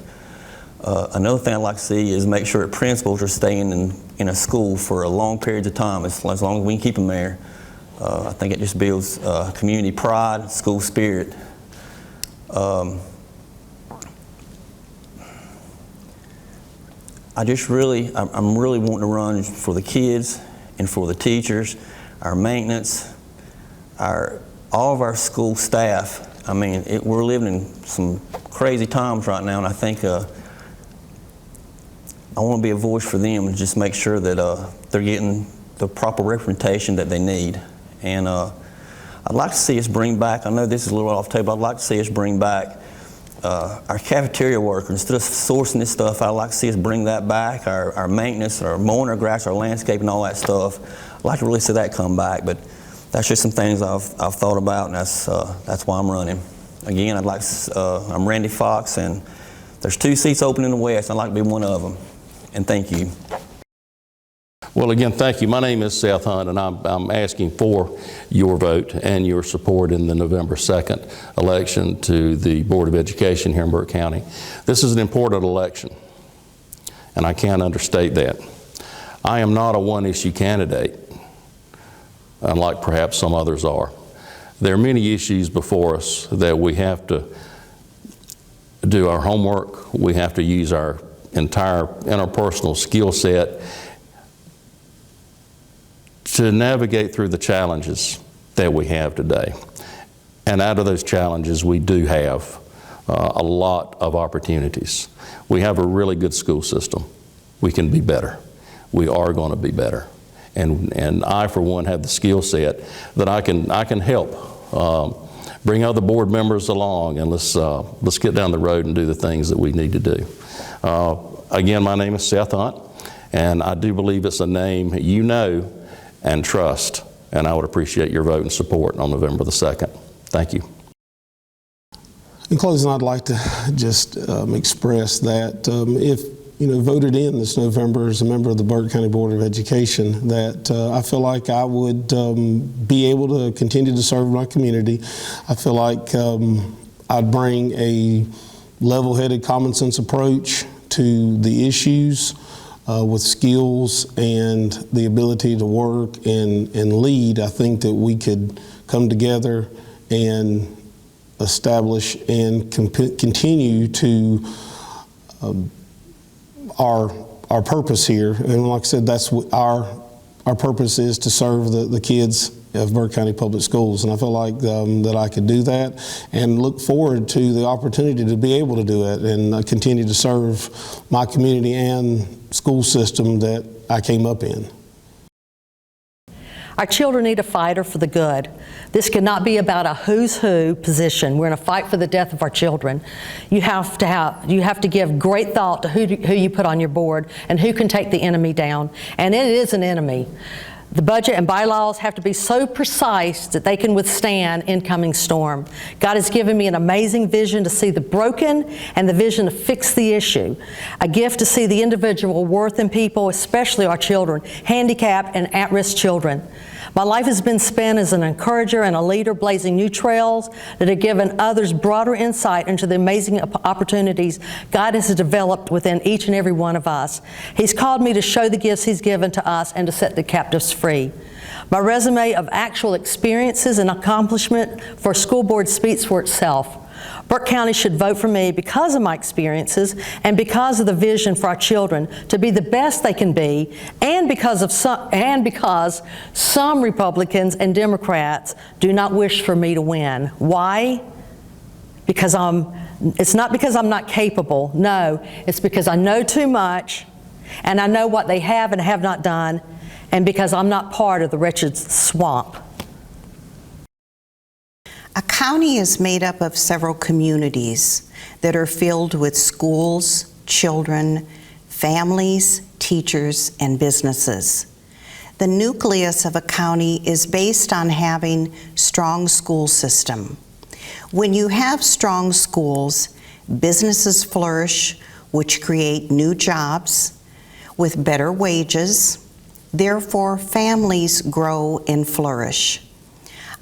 Another thing I'd like to see is make sure that principals are staying in a school for a long period of time, as long as we can keep them there. I think it just builds community pride, school spirit. I'm really wanting to run for the kids and for the teachers. our maintenance, all of our school staff. I mean, we're living in some crazy times right now, and I think I want to be a voice for them and just make sure that they're getting the proper representation that they need. And I'd like to see us bring back, I know this is a little off table, I'd like to see us bring back our cafeteria workers. Instead of sourcing this stuff, I'd like to see us bring that back, our maintenance, our mowing our grass, our landscaping, all that stuff. I'd like to really see that come back, but that's just some things I've thought about, and that's why I'm running. Again, I'm Randy Fox, and there's 2 seats open in the West. I'd like to be one of them, and thank you. Well, again, thank you. My name is Seth Hunt, and I'm asking for your vote and your support in the November 2nd election to the Board of Education here in Burke County. This is an important election, and I can't understate that. I am not a one-issue candidate, unlike perhaps some others are. There are many issues before us that we have to do our homework. We have to use our entire interpersonal skill set to navigate through the challenges that we have today. And out of those challenges, we do have a lot of opportunities. We have a really good school system. We can be better. We are going to be better. And I, for one, have the skill set that I can help bring other board members along, and let's get down the road and do the things that we need to do. Again, my name is Seth Hunt, and I do believe it's a name you know and trust, and I would appreciate your vote and support on November the 2nd. Thank you. In closing, I'd like to just express that if voted in this November as a member of the Burke County Board of Education, that I feel like I would be able to continue to serve my community. I feel like I'd bring a level-headed, common-sense approach to the issues with skills and the ability to work and lead. I think that we could come together and establish and continue to our purpose here. And like I said, that's what our purpose is, to serve the kids of Burke County Public Schools. And I feel like that I could do that, and look forward to the opportunity to be able to do it and continue to serve my community and school system that I came up in. Our children need a fighter for the good. This cannot be about a who's who position. We're in a fight for the death of our children. You have to give great thought to who you put on your board and who can take the enemy down. And it is an enemy. The budget and bylaws have to be so precise that they can withstand incoming storm. God has given me an amazing vision to see the broken and the vision to fix the issue. A gift to see the individual worth in people, especially our children, handicapped and at-risk children. My life has been spent as an encourager and a leader, blazing new trails that have given others broader insight into the amazing opportunities God has developed within each and every one of us. He's called me to show the gifts He's given to us and to set the captives free. My resume of actual experiences and accomplishment for school board speaks for itself. Burke County should vote for me because of my experiences and because of the vision for our children to be the best they can be, and because some Republicans and Democrats do not wish for me to win. Why? Because it's not because I'm not capable. No, it's because I know too much, and I know what they have and have not done, and because I'm not part of the wretched swamp. A county is made up of several communities that are filled with schools, children, families, teachers, and businesses. The nucleus of a county is based on having strong school system. When you have strong schools, businesses flourish, which create new jobs with better wages. Therefore, families grow and flourish.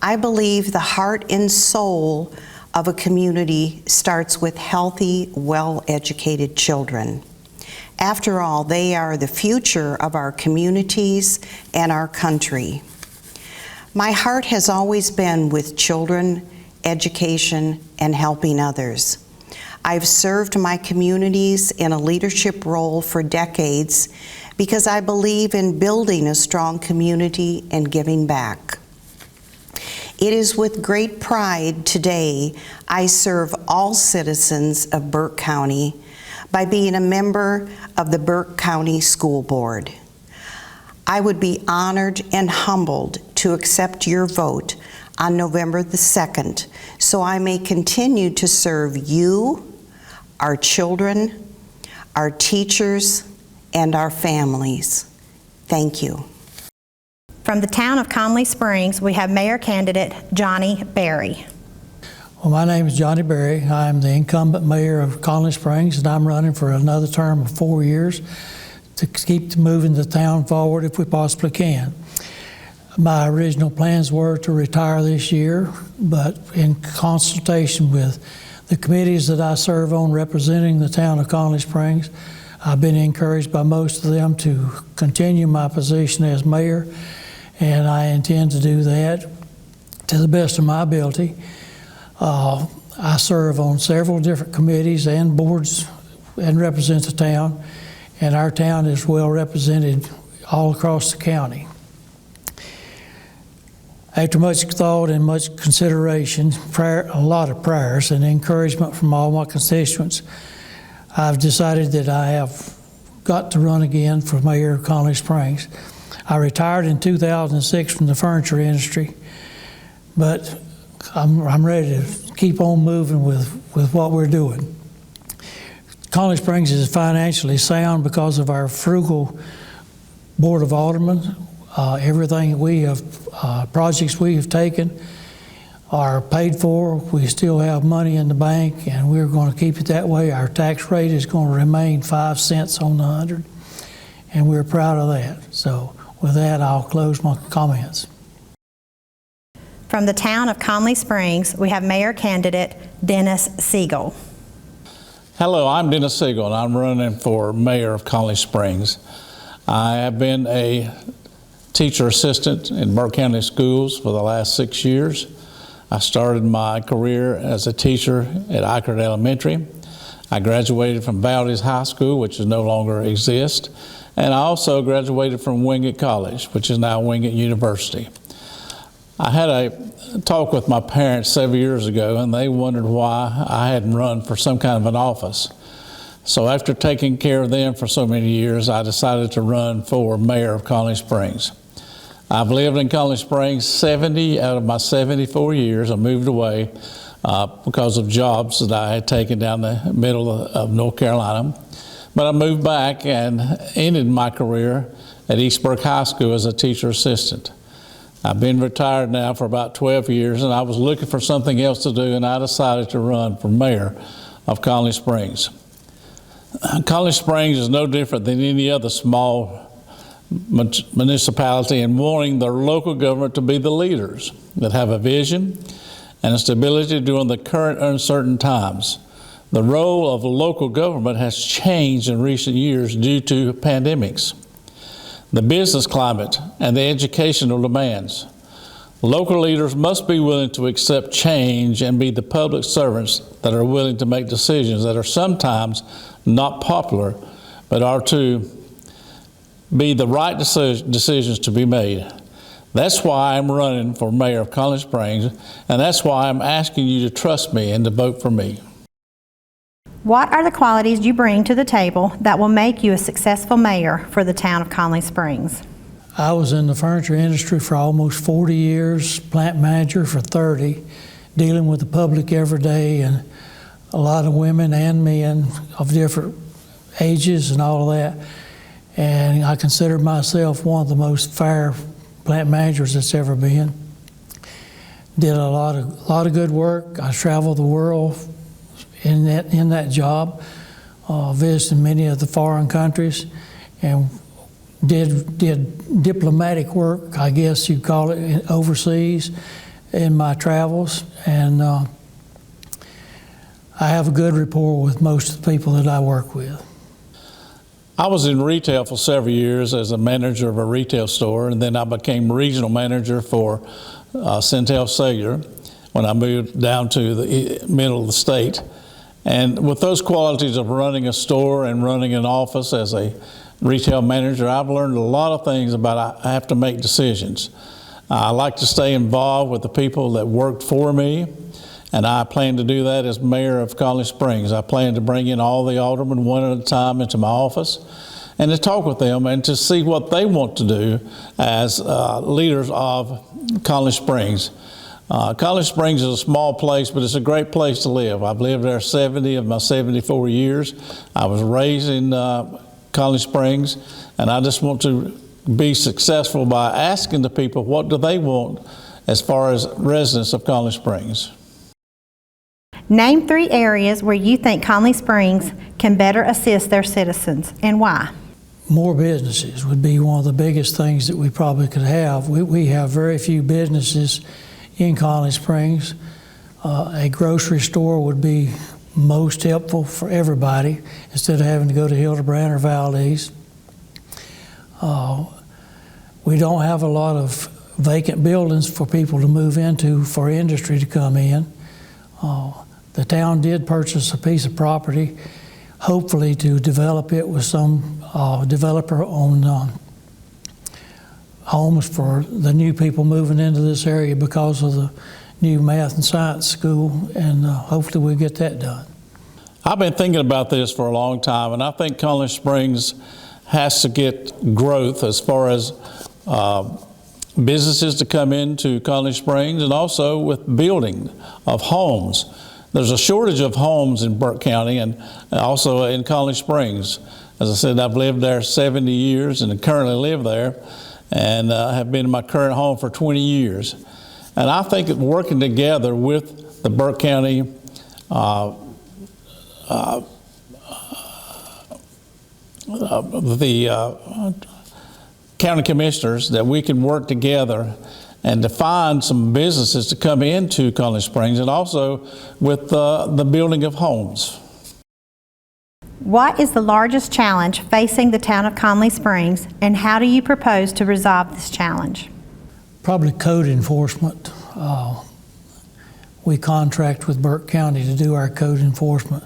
I believe the heart and soul of a community starts with healthy, well-educated children. After all, they are the future of our communities and our country. My heart has always been with children, education, and helping others. I've served my communities in a leadership role for decades, because I believe in building a strong community and giving back. It is with great pride today I serve all citizens of Burke County by being a member of the Burke County School Board. I would be honored and humbled to accept your vote on November the 2nd, so I may continue to serve you, our children, our teachers, and our families. Thank you. From the town of Conley Springs, we have Mayor candidate Johnny Berry. Well, my name is Johnny Berry. I'm the incumbent mayor of Conley Springs, and I'm running for another term of 4 years to keep moving the town forward if we possibly can. My original plans were to retire this year, but in consultation with the committees that I serve on representing the town of Conley Springs, I've been encouraged by most of them to continue my position as mayor, and I intend to do that to the best of my ability. I serve on several different committees and boards and represent the town, and our town is well represented all across the county. After much thought and much consideration, a lot of prayers and encouragement from all my constituents, I've decided that I have got to run again for mayor of Conley Springs. I retired in 2006 from the furniture industry, but I'm ready to keep on moving with what we're doing. Conley Springs is financially sound because of our frugal Board of Aldermen. Everything we have, projects we have taken are paid for. We still have money in the bank, and we're going to keep it that way. Our tax rate is going to remain 5 cents on the 100, and we're proud of that. So with that, I'll close my comments. From the town of Conley Springs, we have Mayor candidate Dennis Siegel. Hello, I'm Dennis Siegel, and I'm running for mayor of Conley Springs. I have been a teacher assistant in Burke County Schools for the last 6 years. I started my career as a teacher at Eichert Elementary. I graduated from Valdez High School, which no longer exists, and I also graduated from Wingate College, which is now Wingate University. I had a talk with my parents several years ago, and they wondered why I hadn't run for some kind of an office. So after taking care of them for so many years, I decided to run for mayor of Conley Springs. I've lived in Conley Springs 70 out of my 74 years. I moved away because of jobs that I had taken down the middle of North Carolina. But I moved back and ended my career at East Burke High School as a teacher assistant. I've been retired now for about 12 years, and I was looking for something else to do, and I decided to run for mayor of Conley Springs. Conley Springs is no different than any other small municipality in wanting their local government to be the leaders that have a vision and a stability during the current uncertain times. The role of local government has changed in recent years due to pandemics, the business climate, and the educational demands. Local leaders must be willing to accept change and be the public servants that are willing to make decisions that are sometimes not popular, but are to be the right decisions to be made. That's why I'm running for mayor of Conley Springs, and that's why I'm asking you to trust me and to vote for me. What are the qualities you bring to the table that will make you a successful mayor for the town of Conley Springs? I was in the furniture industry for almost 40 years, plant manager for 30, dealing with the public every day, and a lot of women and men of different ages and all of that. And I consider myself one of the most fair plant managers that's ever been. Did a lot of good work. I traveled the world in that job, visited many of the foreign countries, and did diplomatic work, I guess you'd call it, overseas in my travels. And I have a good rapport with most of the people that I work with. I was in retail for several years as a manager of a retail store, and then I became regional manager for Centel Cellular when I moved down to the middle of the state. And with those qualities of running a store and running an office as a retail manager, I've learned a lot of things about I have to make decisions. I like to stay involved with the people that worked for me, and I plan to do that as mayor of Conley Springs. I plan to bring in all the aldermen one at a time into my office and to talk with them and to see what they want to do as leaders of Conley Springs. Conley Springs is a small place, but it's a great place to live. I've lived there 70 of my 74 years. I was raised in Conley Springs, and I just want to be successful by asking the people what do they want as far as residents of Conley Springs. Name 3 areas where you think Conley Springs can better assist their citizens and why. More businesses would be one of the biggest things that we probably could have. We have very few businesses in Conley Springs. A grocery store would be most helpful for everybody instead of having to go to Hildebrand or Valdez. We don't have a lot of vacant buildings for people to move into for industry to come in. The town did purchase a piece of property, hopefully to develop it with some developer on homes for the new people moving into this area because of the new math and science school, and hopefully we'll get that done. I've been thinking about this for a long time, and I think Conley Springs has to get growth as far as businesses to come into Conley Springs and also with building of homes. There's a shortage of homes in Burke County and also in Conley Springs. As I said, I've lived there 70 years and currently live there and have been in my current home for 20 years. And I think that working together with the Burke County county commissioners, that we can work together and to find some businesses to come into Conley Springs and also with the building of homes. What is the largest challenge facing the town of Conley Springs, and how do you propose to resolve this challenge? Probably code enforcement. We contract with Burke County to do our code enforcement,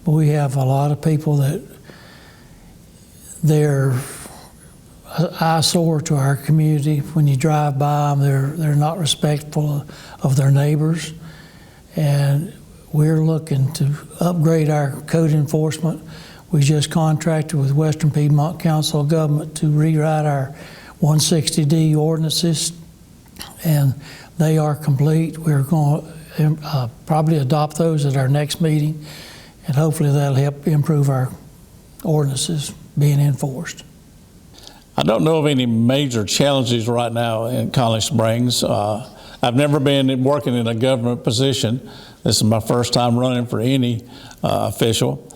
but we have a lot of people that they're eyesore to our community. When you drive by them, they're not respectful of their neighbors, and we're looking to upgrade our code enforcement. We just contracted with Western Piedmont Council of Government to rewrite our 160D ordinances, and they are complete. We're going to probably adopt those at our next meeting, and hopefully that'll help improve our ordinances being enforced. I don't know of any major challenges right now in Conley Springs. I've never been working in a government position. This is my first time running for any official.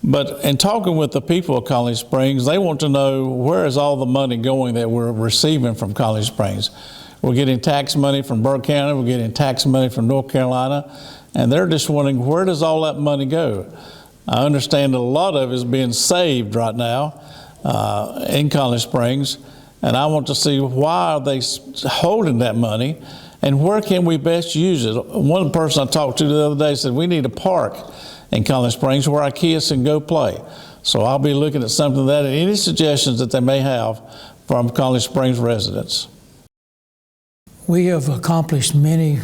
But in talking with the people of Conley Springs, they want to know where is all the money going that we're receiving from Conley Springs. We're getting tax money from Burke County, we're getting tax money from North Carolina, and they're just wondering where does all that money go? I understand a lot of it is being saved right now in Conley Springs, and I want to see why are they holding that money and where can we best use it. One person I talked to the other day said we need a park in Conley Springs where our kids can go play. So I'll be looking at something like that and any suggestions that they may have from Conley Springs residents. We have accomplished many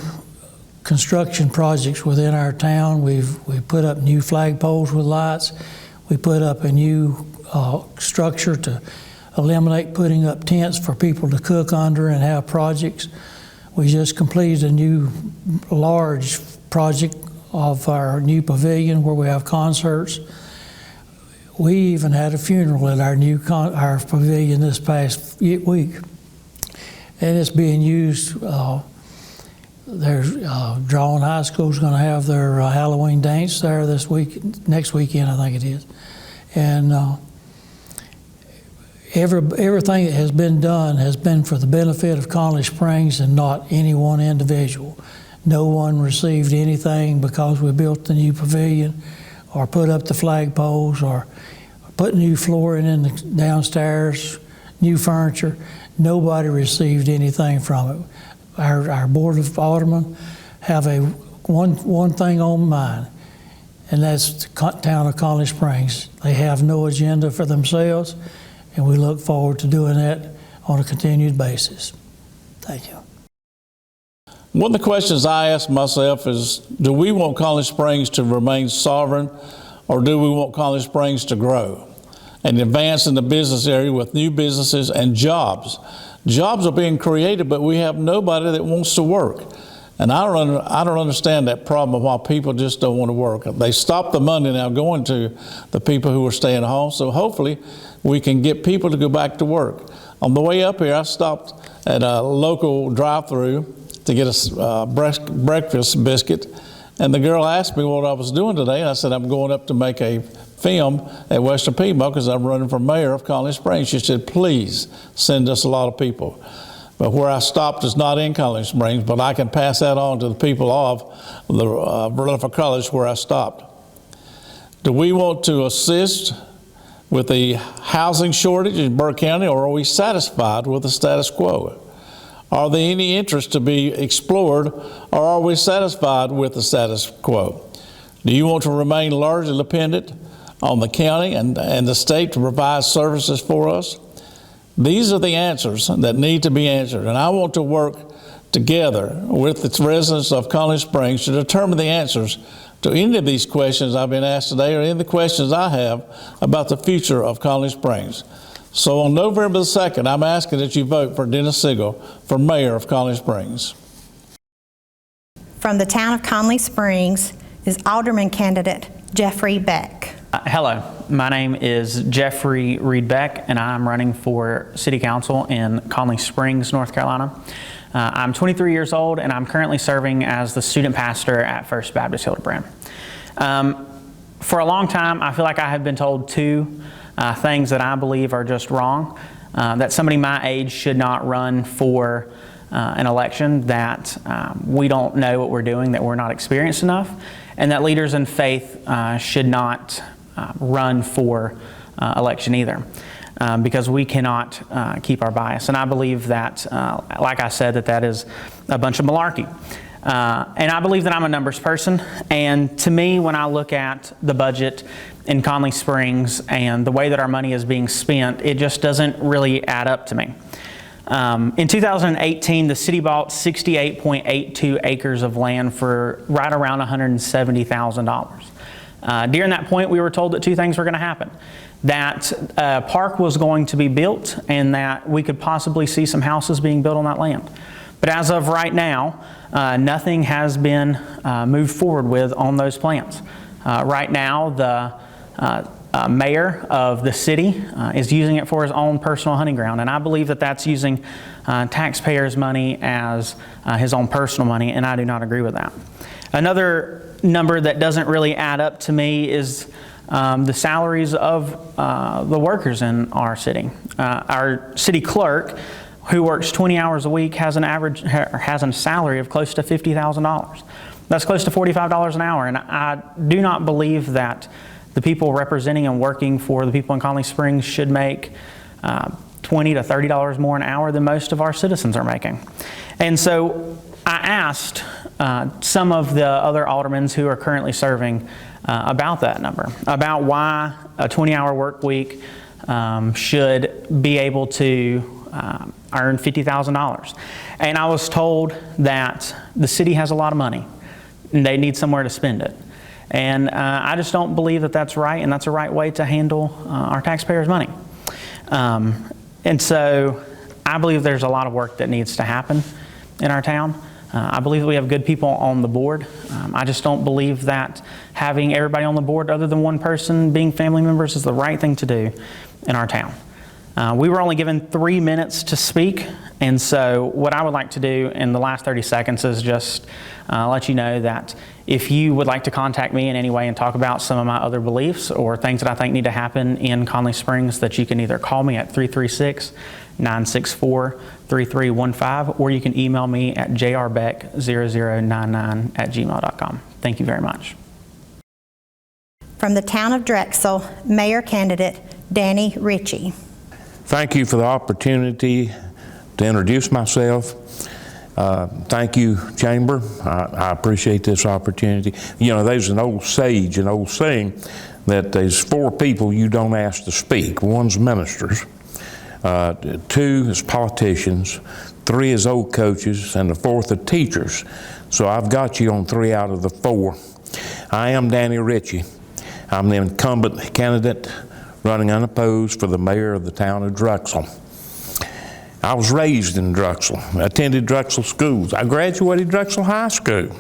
construction projects within our town. We've put up new flagpoles with lights. We put up a new structure to eliminate putting up tents for people to cook under and have projects. We just completed a new large project of our new pavilion where we have concerts. We even had a funeral at our pavilion this past week, and it's being used. There's Drawn High School is going to have their Halloween dance there this week, next weekend I think it is, and everything that has been done has been for the benefit of Conley Springs and not any one individual. No one received anything because we built the new pavilion or put up the flagpoles or put new flooring in the downstairs, new furniture. Nobody received anything from it. Our Board of Aldermen have one thing on mind, and that's the town of Conley Springs. They have no agenda for themselves. and we look forward to doing that on a continued basis. Thank you. One of the questions I ask myself is, do we want Conley Springs to remain sovereign, or do we want Conley Springs to grow and advance in the business area with new businesses and jobs? Jobs are being created, but we have nobody that wants to work. And I don't understand that problem of why people just don't want to work. They stop the money now going to the people who are staying home, so hopefully we can get people to go back to work. On the way up here, I stopped at a local drive-through to get a breakfast biscuit, and the girl asked me what I was doing today, and I said, I'm going up to make a film at Western Piedmont because I'm running for mayor of Conley Springs. She said, please send us a lot of people. But where I stopped is not in Conley Springs, but I can pass that on to the people of the Rutherford College where I stopped. Do we want to assist with the housing shortage in Burke County, or are we satisfied with the status quo? Are there any interest to be explored, or are we satisfied with the status quo? Do you want to remain largely dependent on the county and the state to provide services for us? These are the answers that need to be answered, and I want to work together with the residents of Conley Springs to determine the answers to any of these questions I've been asked today, or any of the questions I have about the future of Conley Springs. So on November the 2nd, I'm asking that you vote for Dennis Siegel for mayor of Conley Springs. From the town of Conley Springs is Alderman candidate Jeffrey Beck. Hello, my name is Jeffrey Reed Beck, and I'm running for City Council in Conley Springs, North Carolina. I'm 23 years old, and I'm currently serving as the student pastor at First Baptist Hildebrand. For a long time, I feel like I have been told two things that I believe are just wrong, that somebody my age should not run for an election, that we don't know what we're doing, that we're not experienced enough, and that leaders in faith should not run for election either, because we cannot keep our bias. And I believe that, like I said, that is a bunch of malarkey. And I believe that I'm a numbers person, and to me, when I look at the budget in Conley Springs and the way that our money is being spent, it just doesn't really add up to me. In 2018, the city bought 68.82 acres of land for right around $170,000. During that point, we were told that two things were going to happen. That a park was going to be built, and that we could possibly see some houses being built on that land. But as of right now, nothing has been moved forward with on those plans. Right now, the mayor of the city is using it for his own personal hunting ground, and I believe that that's using taxpayers' money as his own personal money, and I do not agree with that. Another number that doesn't really add up to me is the salaries of the workers in our city. Our city clerk, who works 20 hours a week, has a salary of close to $50,000. That's close to $45 an hour, and I do not believe that the people representing and working for the people in Conley Springs should make $20 to $30 more an hour than most of our citizens are making. And so I asked some of the other aldermen who are currently serving about that number, about why a 20-hour work week should be able to earn $50,000. And I was told that the city has a lot of money and they need somewhere to spend it. And I just don't believe that that's right, and that's a right way to handle our taxpayers' money. And so I believe there's a lot of work that needs to happen in our town. I believe that we have good people on the board. I just don't believe that having everybody on the board other than one person being family members is the right thing to do in our town. We were only given 3 minutes to speak, and so what I would like to do in the last 30 seconds is just let you know that if you would like to contact me in any way and talk about some of my other beliefs or things that I think need to happen in Conley Springs, that you can either call me at 336-964-3315, or you can email me at jrbeck0099@gmail.com. Thank you very much. From the town of Drexel, mayor candidate Danny Ritchie. Thank you for the opportunity to introduce myself. Thank you, Chamber. I appreciate this opportunity. You know, there's an old sage, an old saying, that there's 4 people you don't ask to speak. One's ministers, 2 as politicians, 3 as old coaches, and the 4th are teachers. So I've got you on 3 out of the 4. I am Danny Ritchie. I'm the incumbent candidate running unopposed for the mayor of the town of Drexel. I was raised in Drexel, attended Drexel schools. I graduated Drexel High School.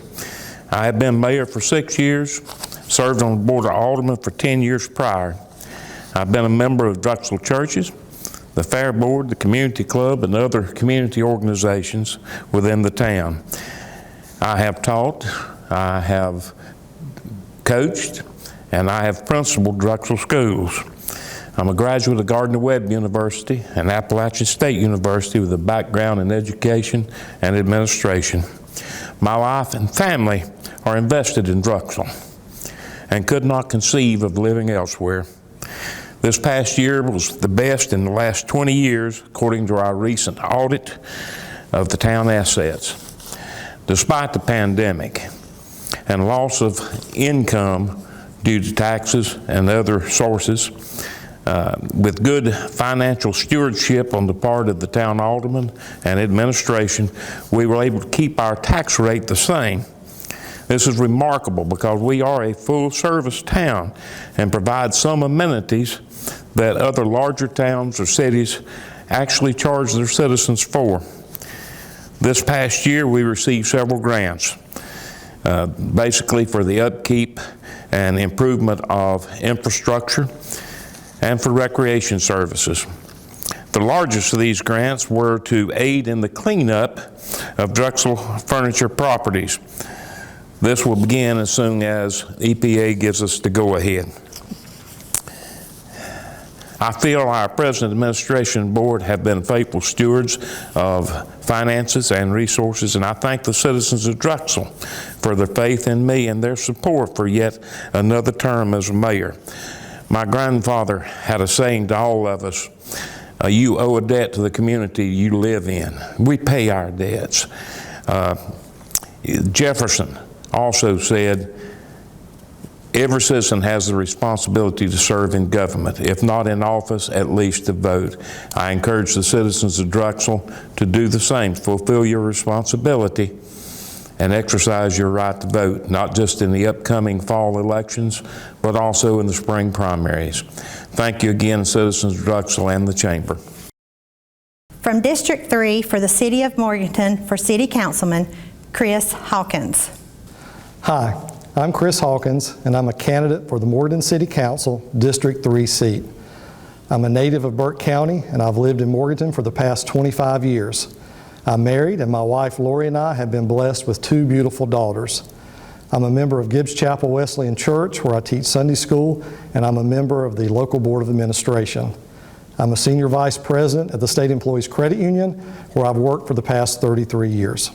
I have been mayor for 6 years, served on the board of aldermen for 10 years prior. I've been a member of Drexel churches, the Fair Board, the Community Club, and other community organizations within the town. I have taught, I have coached, and I have principaled Drexel schools. I'm a graduate of Gardner-Webb University and Appalachian State University with a background in education and administration. My wife and family are invested in Drexel and could not conceive of living elsewhere. This past year was the best in the last 20 years, according to our recent audit of the town assets. Despite the pandemic and loss of income due to taxes and other sources, with good financial stewardship on the part of the town alderman and administration, we were able to keep our tax rate the same. This is remarkable because we are a full-service town and provide some amenities that other larger towns or cities actually charge their citizens for. This past year, we received several grants, basically for the upkeep and improvement of infrastructure and for recreation services. The largest of these grants were to aid in the cleanup of Drexel furniture properties. This will begin as soon as EPA gives us the go-ahead. I feel our President, Administration, and Board have been faithful stewards of finances and resources, and I thank the citizens of Drexel for their faith in me and their support for yet another term as mayor. My grandfather had a saying to all of us, you owe a debt to the community you live in. We pay our debts. Jefferson also said, every citizen has the responsibility to serve in government, if not in office, at least to vote. I encourage the citizens of Drexel to do the same, fulfill your responsibility and exercise your right to vote, not just in the upcoming fall elections, but also in the spring primaries. Thank you again, citizens of Drexel and the Chamber. From District 3 for the City of Morganton, for City Councilman Chris Hawkins. Hi, I'm Chris Hawkins, and I'm a candidate for the Morganton City Council District 3 seat. I'm a native of Burke County, and I've lived in Morganton for the past 25 years. I'm married, and my wife Lori and I have been blessed with 2 beautiful daughters. I'm a member of Gibbs Chapel Wesleyan Church, where I teach Sunday school, and I'm a member of the local Board of Administration. I'm a senior vice president at the State Employees Credit Union, where I've worked for the past 33 years.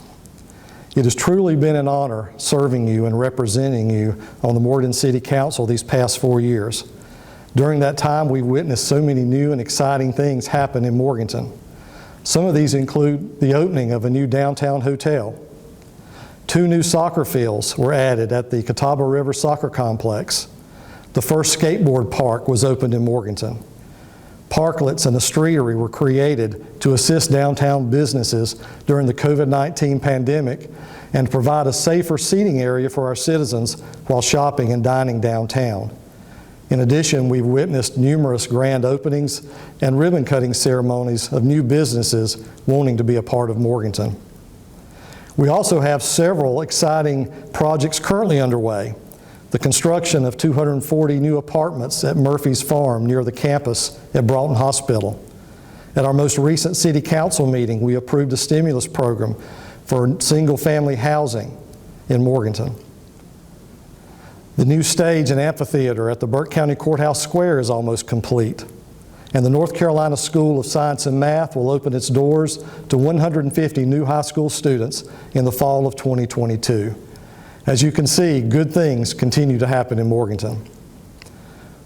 It has truly been an honor serving you and representing you on the Morganton City Council these past 4 years. During that time, we've witnessed so many new and exciting things happen in Morganton. Some of these include the opening of a new downtown hotel. 2 new soccer fields were added at the Catawba River Soccer Complex. The first skateboard park was opened in Morganton. Parklets and a streetery were created to assist downtown businesses during the COVID-19 pandemic and provide a safer seating area for our citizens while shopping and dining downtown. In addition, we've witnessed numerous grand openings and ribbon cutting ceremonies of new businesses wanting to be a part of Morganton. We also have several exciting projects currently underway. The construction of 240 new apartments at Murphy's Farm near the campus at Broughton Hospital. At our most recent City Council meeting, we approved a stimulus program for single-family housing in Morganton. The new stage and amphitheater at the Burke County Courthouse Square is almost complete, and the North Carolina School of Science and Math will open its doors to 150 new high school students in the fall of 2022. As you can see, good things continue to happen in Morganton.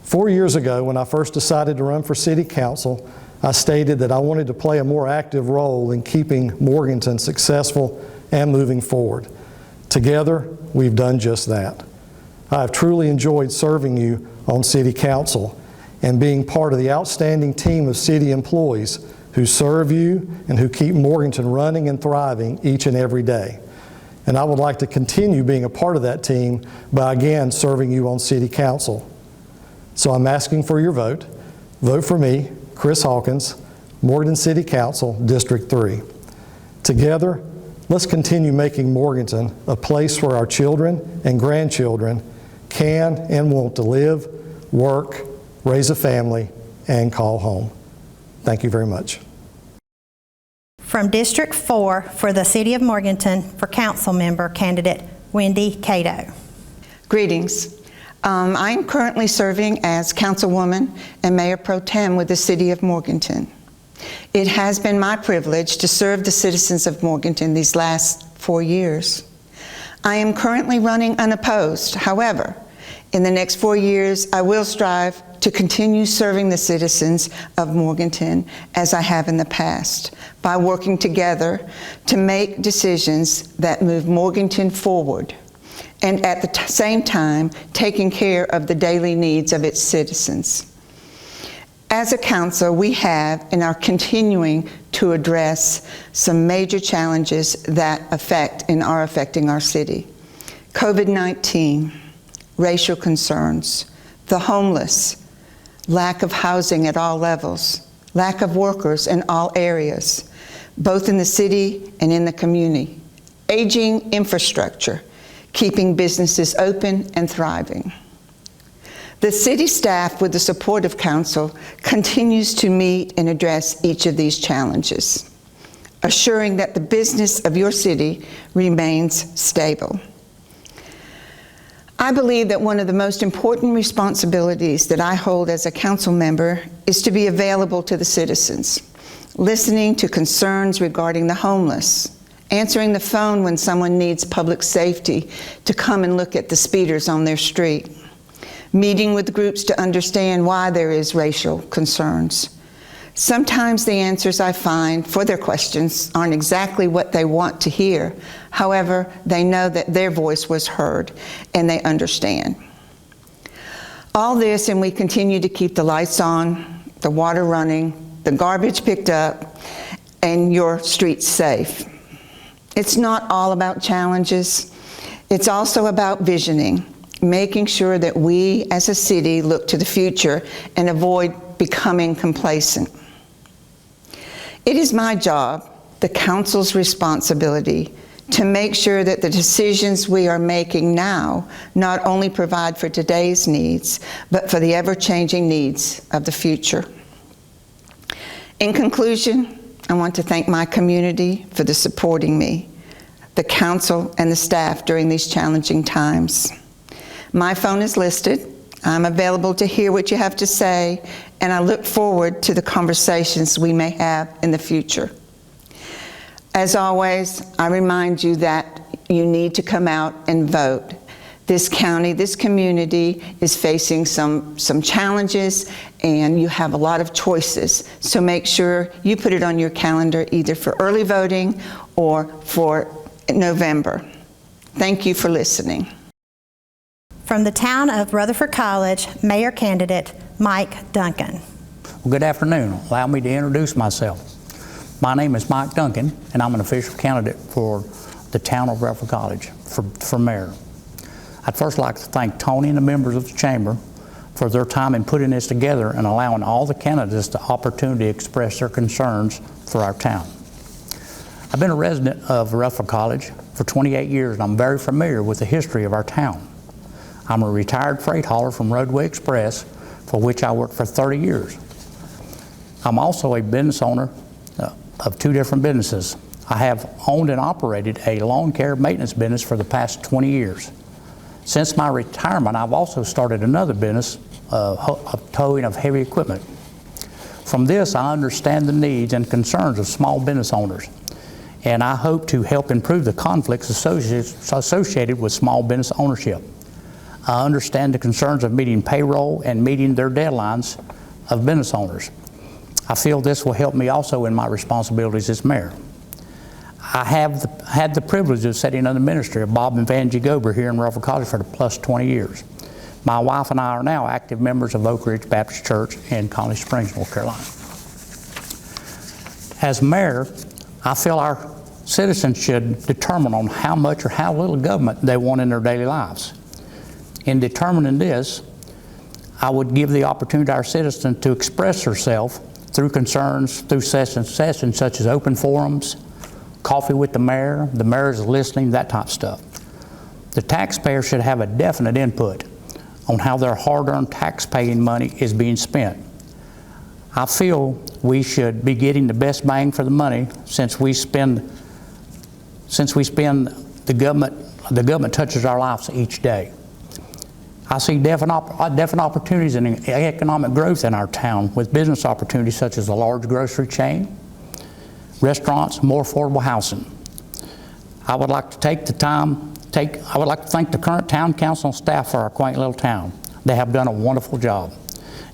4 years ago, when I first decided to run for City Council, I stated that I wanted to play a more active role in keeping Morganton successful and moving forward. Together, we've done just that. I have truly enjoyed serving you on City Council. and being part of the outstanding team of city employees who serve you and who keep Morganton running and thriving each and every day. And I would like to continue being a part of that team by again serving you on City Council. So I'm asking for your vote. Vote for me, Chris Hawkins, Morganton City Council, District 3. Together, let's continue making Morganton a place where our children and grandchildren can and want to live, work, raise a family, and call home. Thank you very much. From District 4 for the City of Morganton for Council Member candidate Wendy Cato. Greetings. I am currently serving as Councilwoman and Mayor Pro Tem with the City of Morganton. It has been my privilege to serve the citizens of Morganton these last 4 years. I am currently running unopposed. However, in the next 4 years, I will strive to continue serving the citizens of Morganton as I have in the past by working together to make decisions that move Morganton forward and at the same time taking care of the daily needs of its citizens. As a council, we have and are continuing to address some major challenges that affect and are affecting our city. COVID-19, racial concerns, the homeless, lack of housing at all levels, lack of workers in all areas, both in the city and in the community, aging infrastructure, keeping businesses open and thriving. The city staff, with the support of council, continues to meet and address each of these challenges, assuring that the business of your city remains stable. I believe that one of the most important responsibilities that I hold as a council member is to be available to the citizens, listening to concerns regarding the homeless, answering the phone when someone needs public safety to come and look at the speeders on their street, meeting with groups to understand why there is racial concerns. Sometimes the answers I find for their questions aren't exactly what they want to hear. However, they know that their voice was heard and they understand. All this, and we continue to keep the lights on, the water running, the garbage picked up, and your streets safe. It's not all about challenges. It's also about visioning, making sure that we as a city look to the future and avoid becoming complacent. It is my job, the council's responsibility, to make sure that the decisions we are making now not only provide for today's needs, but for the ever-changing needs of the future. In conclusion, I want to thank my community for supporting me, the council and the staff during these challenging times. My phone is listed. I'm available to hear what you have to say, and I look forward to the conversations we may have in the future. As always, I remind you that you need to come out and vote. This county, this community is facing some challenges, and you have a lot of choices. So make sure you put it on your calendar either for early voting or for November. Thank you for listening. From the town of Rutherford College, Mayor candidate Mike Duncan. Well, good afternoon. Allow me to introduce myself. My name is Mike Duncan, and I'm an official candidate for the town of Rutherford College for mayor. I'd first like to thank Tony and the members of the chamber for their time in putting this together and allowing all the candidates the opportunity to express their concerns for our town. I've been a resident of Rutherford College for 28 years, and I'm very familiar with the history of our town. I'm a retired freight hauler from Roadway Express, for which I worked for 30 years. I'm also a business owner of 2 different businesses. I have owned and operated a lawn care maintenance business for the past 20 years. Since my retirement, I've also started another business of towing of heavy equipment. From this, I understand the needs and concerns of small business owners, and I hope to help improve the conflicts associated with small business ownership. I understand the concerns of meeting payroll and meeting their deadlines of business owners. I feel this will help me also in my responsibilities as mayor. I have had the privilege of sitting under the ministry of Bob and Vangie Gober here in Rutherford College for the plus 20 years. My wife and I are now active members of Oak Ridge Baptist Church in Conley Springs, North Carolina. As mayor, I feel our citizens should determine on how much or how little government they want in their daily lives. In determining this, I would give the opportunity to our citizens to express themselves through concerns, through sessions such as open forums, coffee with the mayor is listening, that type of stuff. The taxpayer should have a definite input on how their hard-earned tax-paying money is being spent. I feel we should be getting the best bang for the money since we spend the government touches our lives each day. I see definite opportunities in economic growth in our town with business opportunities such as a large grocery chain, restaurants, more affordable housing. I would like to thank the current town council and staff for our quaint little town. They have done a wonderful job.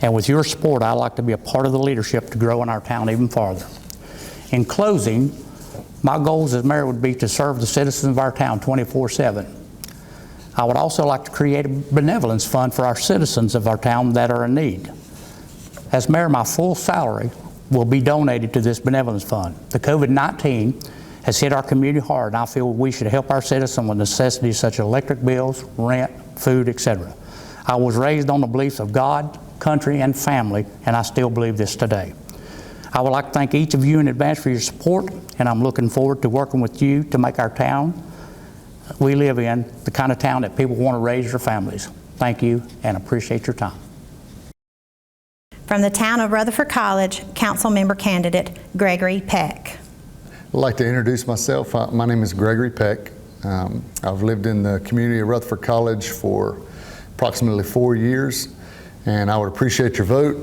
And with your support, I'd like to be a part of the leadership to grow in our town even farther. In closing, my goals as mayor would be to serve the citizens of our town 24/7. I would also like to create a benevolence fund for our citizens of our town that are in need. As mayor, my full salary will be donated to this benevolence fund. The COVID-19 has hit our community hard, and I feel we should help our citizens with necessities such as electric bills, rent, food, etc. I was raised on the beliefs of God, country, and family, and I still believe this today. I would like to thank each of you in advance for your support, and I'm looking forward to working with you to make our town we live in the kind of town that people want to raise their families. Thank you, and appreciate your time. From the town of Rutherford College, council member candidate Gregory Peck. I'd like to introduce myself. My name is Gregory Peck. I've lived in the community of Rutherford College for approximately 4 years, and I would appreciate your vote.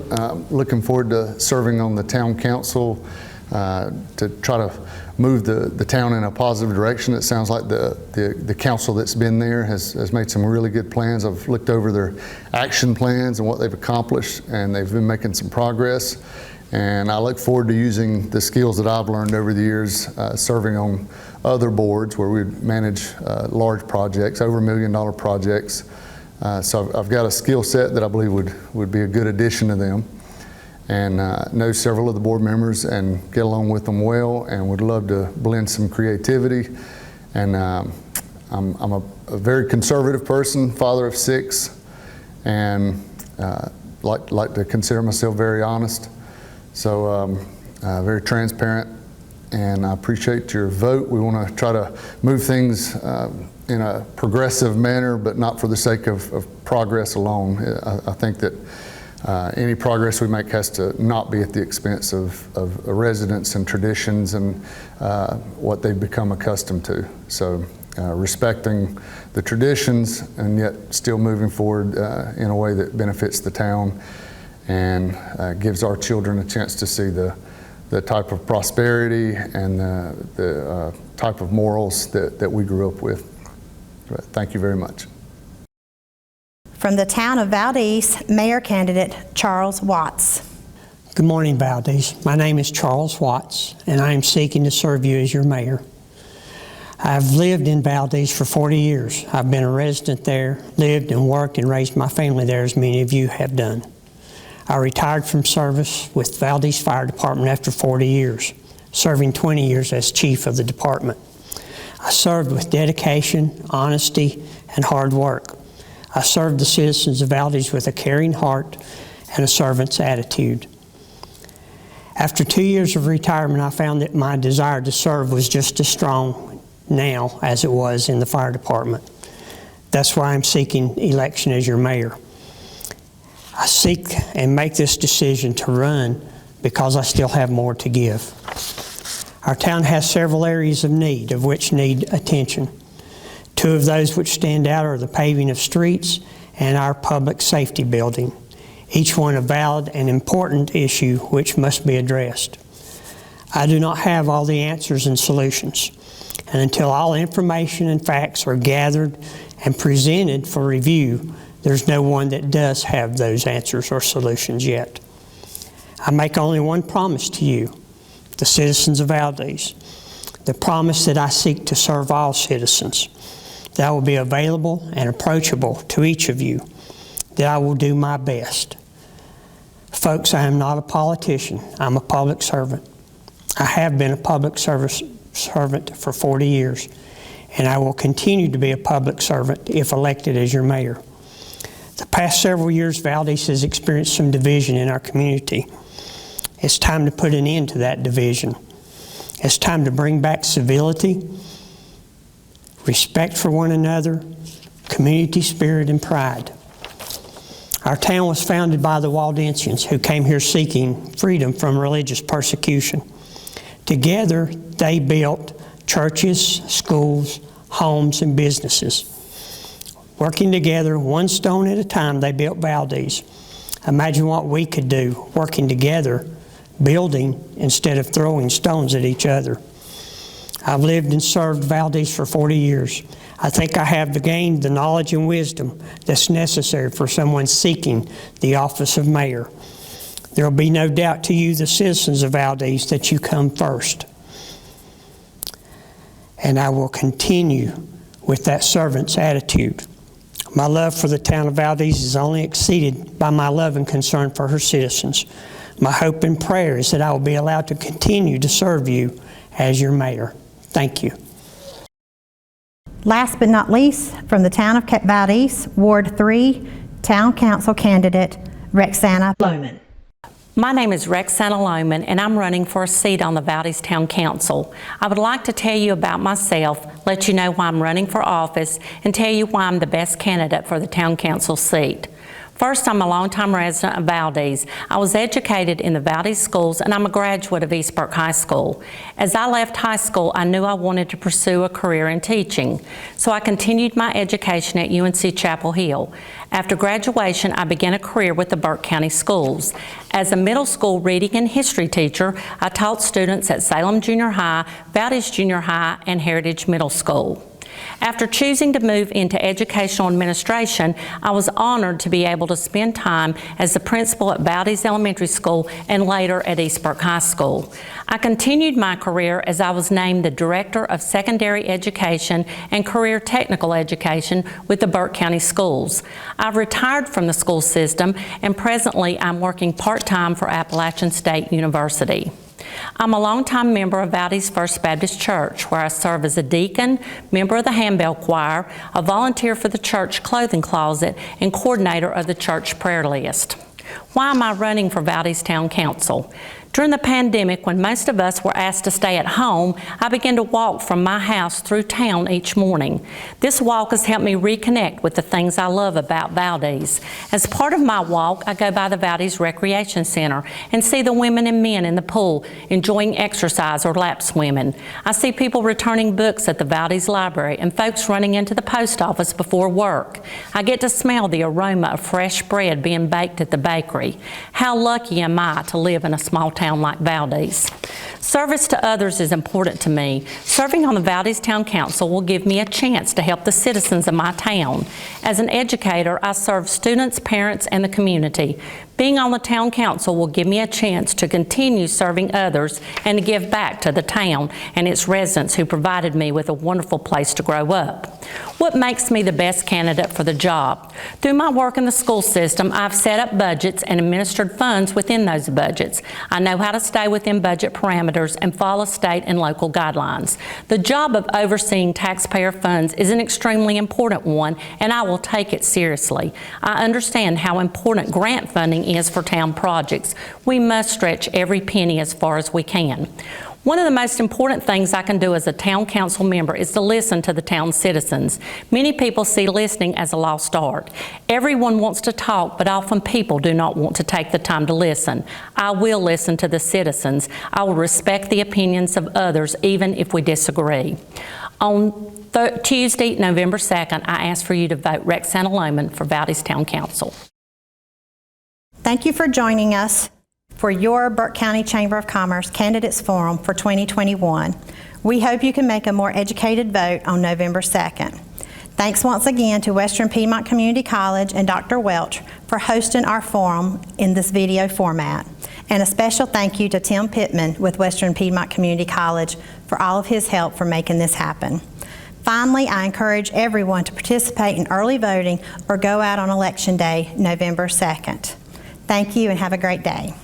Looking forward to serving on the town council to try to move the town in a positive direction. It sounds like the council that's been there has made some really good plans. I've looked over their action plans and what they've accomplished, and they've been making some progress. And I look forward to using the skills that I've learned over the years serving on other boards where we manage large projects, over $1 million projects. So I've got a skill set that I believe would be a good addition to them. And know several of the board members and get along with them well, and would love to blend some creativity. And I'm a very conservative person, father of 6, and like to consider myself very honest. So very transparent, and I appreciate your vote. We want to try to move things in a progressive manner, but not for the sake of progress alone. I think that any progress we make has to not be at the expense of residents and traditions and what they've become accustomed to. So respecting the traditions and yet still moving forward in a way that benefits the town and gives our children a chance to see the type of prosperity and the type of morals that we grew up with. Thank you very much. From the town of Valdez, Mayor candidate Charles Watts. Good morning, Valdez. My name is Charles Watts, and I am seeking to serve you as your mayor. I've lived in Valdez for 40 years. I've been a resident there, lived and worked and raised my family there, as many of you have done. I retired from service with Valdez Fire Department after 40 years, serving 20 years as chief of the department. I served with dedication, honesty, and hard work. I served the citizens of Valdez with a caring heart and a servant's attitude. After 2 years of retirement, I found that my desire to serve was just as strong now as it was in the fire department. That's why I'm seeking election as your mayor. I seek and make this decision to run because I still have more to give. Our town has several areas of need, of which need attention. 2 of those which stand out are the paving of streets and our public safety building, each one a valid and important issue which must be addressed. I do not have all the answers and solutions, and until all information and facts are gathered and presented for review, there's no one that does have those answers or solutions yet. I make only one promise to you, the citizens of Valdez, the promise that I seek to serve all citizens, that I will be available and approachable to each of you, that I will do my best. Folks, I am not a politician. I'm a public servant. I have been a public servant for 40 years, and I will continue to be a public servant if elected as your mayor. The past several years, Valdez has experienced some division in our community. It's time to put an end to that division. It's time to bring back civility, respect for one another, community spirit, and pride. Our town was founded by the Waldensians, who came here seeking freedom from religious persecution. Together, they built churches, schools, homes, and businesses. Working together, one stone at a time, they built Valdez. Imagine what we could do working together, building instead of throwing stones at each other. I've lived and served Valdez for 40 years. I think I have gained the knowledge and wisdom that's necessary for someone seeking the office of mayor. There will be no doubt to you, the citizens of Valdez, that you come first. And I will continue with that servant's attitude. My love for the town of Valdez is only exceeded by my love and concern for her citizens. My hope and prayer is that I will be allowed to continue to serve you as your mayor. Thank you. Last but not least, from the town of Valdez, Ward 3, Town Council candidate Rexana Lohman. My name is Rexana Lohman, and I'm running for a seat on the Valdez Town Council. I would like to tell you about myself, let you know why I'm running for office, and tell you why I'm the best candidate for the Town Council seat. First, I'm a longtime resident of Valdez. I was educated in the Valdez schools, and I'm a graduate of East Burke High School. As I left high school, I knew I wanted to pursue a career in teaching, so I continued my education at UNC Chapel Hill. After graduation, I began a career with the Burke County Schools. As a middle school reading and history teacher, I taught students at Salem Junior High, Valdez Junior High, and Heritage Middle School. After choosing to move into educational administration, I was honored to be able to spend time as the principal at Valdez Elementary School and later at East Burke High School. I continued my career as I was named the Director of Secondary Education and Career Technical Education with the Burke County Schools. I've retired from the school system, and presently I'm working part-time for Appalachian State University. I'm a longtime member of Valdez First Baptist Church, where I serve as a deacon, member of the handbell choir, a volunteer for the church clothing closet, and coordinator of the church prayer list. Why am I running for Valdez Town Council? During the pandemic, when most of us were asked to stay at home, I began to walk from my house through town each morning. This walk has helped me reconnect with the things I love about Valdez. As part of my walk, I go by the Valdez Recreation Center and see the women and men in the pool enjoying exercise or lap swimming. I see people returning books at the Valdez Library and folks running into the post office before work. I get to smell the aroma of fresh bread being baked at the bakery. How lucky am I to live in a small town like Valdez? Service to others is important to me. Serving on the Valdez Town Council will give me a chance to help the citizens of my town. As an educator, I serve students, parents, and the community. Being on the Town Council will give me a chance to continue serving others and to give back to the town and its residents who provided me with a wonderful place to grow up. What makes me the best candidate for the job? Through my work in the school system, I've set up budgets and administered funds within those budgets. I know how to stay within budget parameters and follow state and local guidelines. The job of overseeing taxpayer funds is an extremely important one, and I will take it seriously. I understand how important grant funding is for town projects. We must stretch every penny as far as we can. One of the most important things I can do as a town council member is to listen to the town citizens. Many people see listening as a lost art. Everyone wants to talk, but often people do not want to take the time to listen. I will listen to the citizens. I will respect the opinions of others, even if we disagree. On Tuesday, November 2nd, I ask for you to vote Rexana Lohman for Valdez Town Council. Thank you for joining us for your Burke County Chamber of Commerce Candidates Forum for 2021. We hope you can make a more educated vote on November 2nd. Thanks once again to Western Piedmont Community College and Dr. Welch for hosting our forum in this video format. And a special thank you to Tim Pittman with Western Piedmont Community College for all of his help for making this happen. Finally, I encourage everyone to participate in early voting or go out on Election Day, November 2nd. Thank you and have a great day.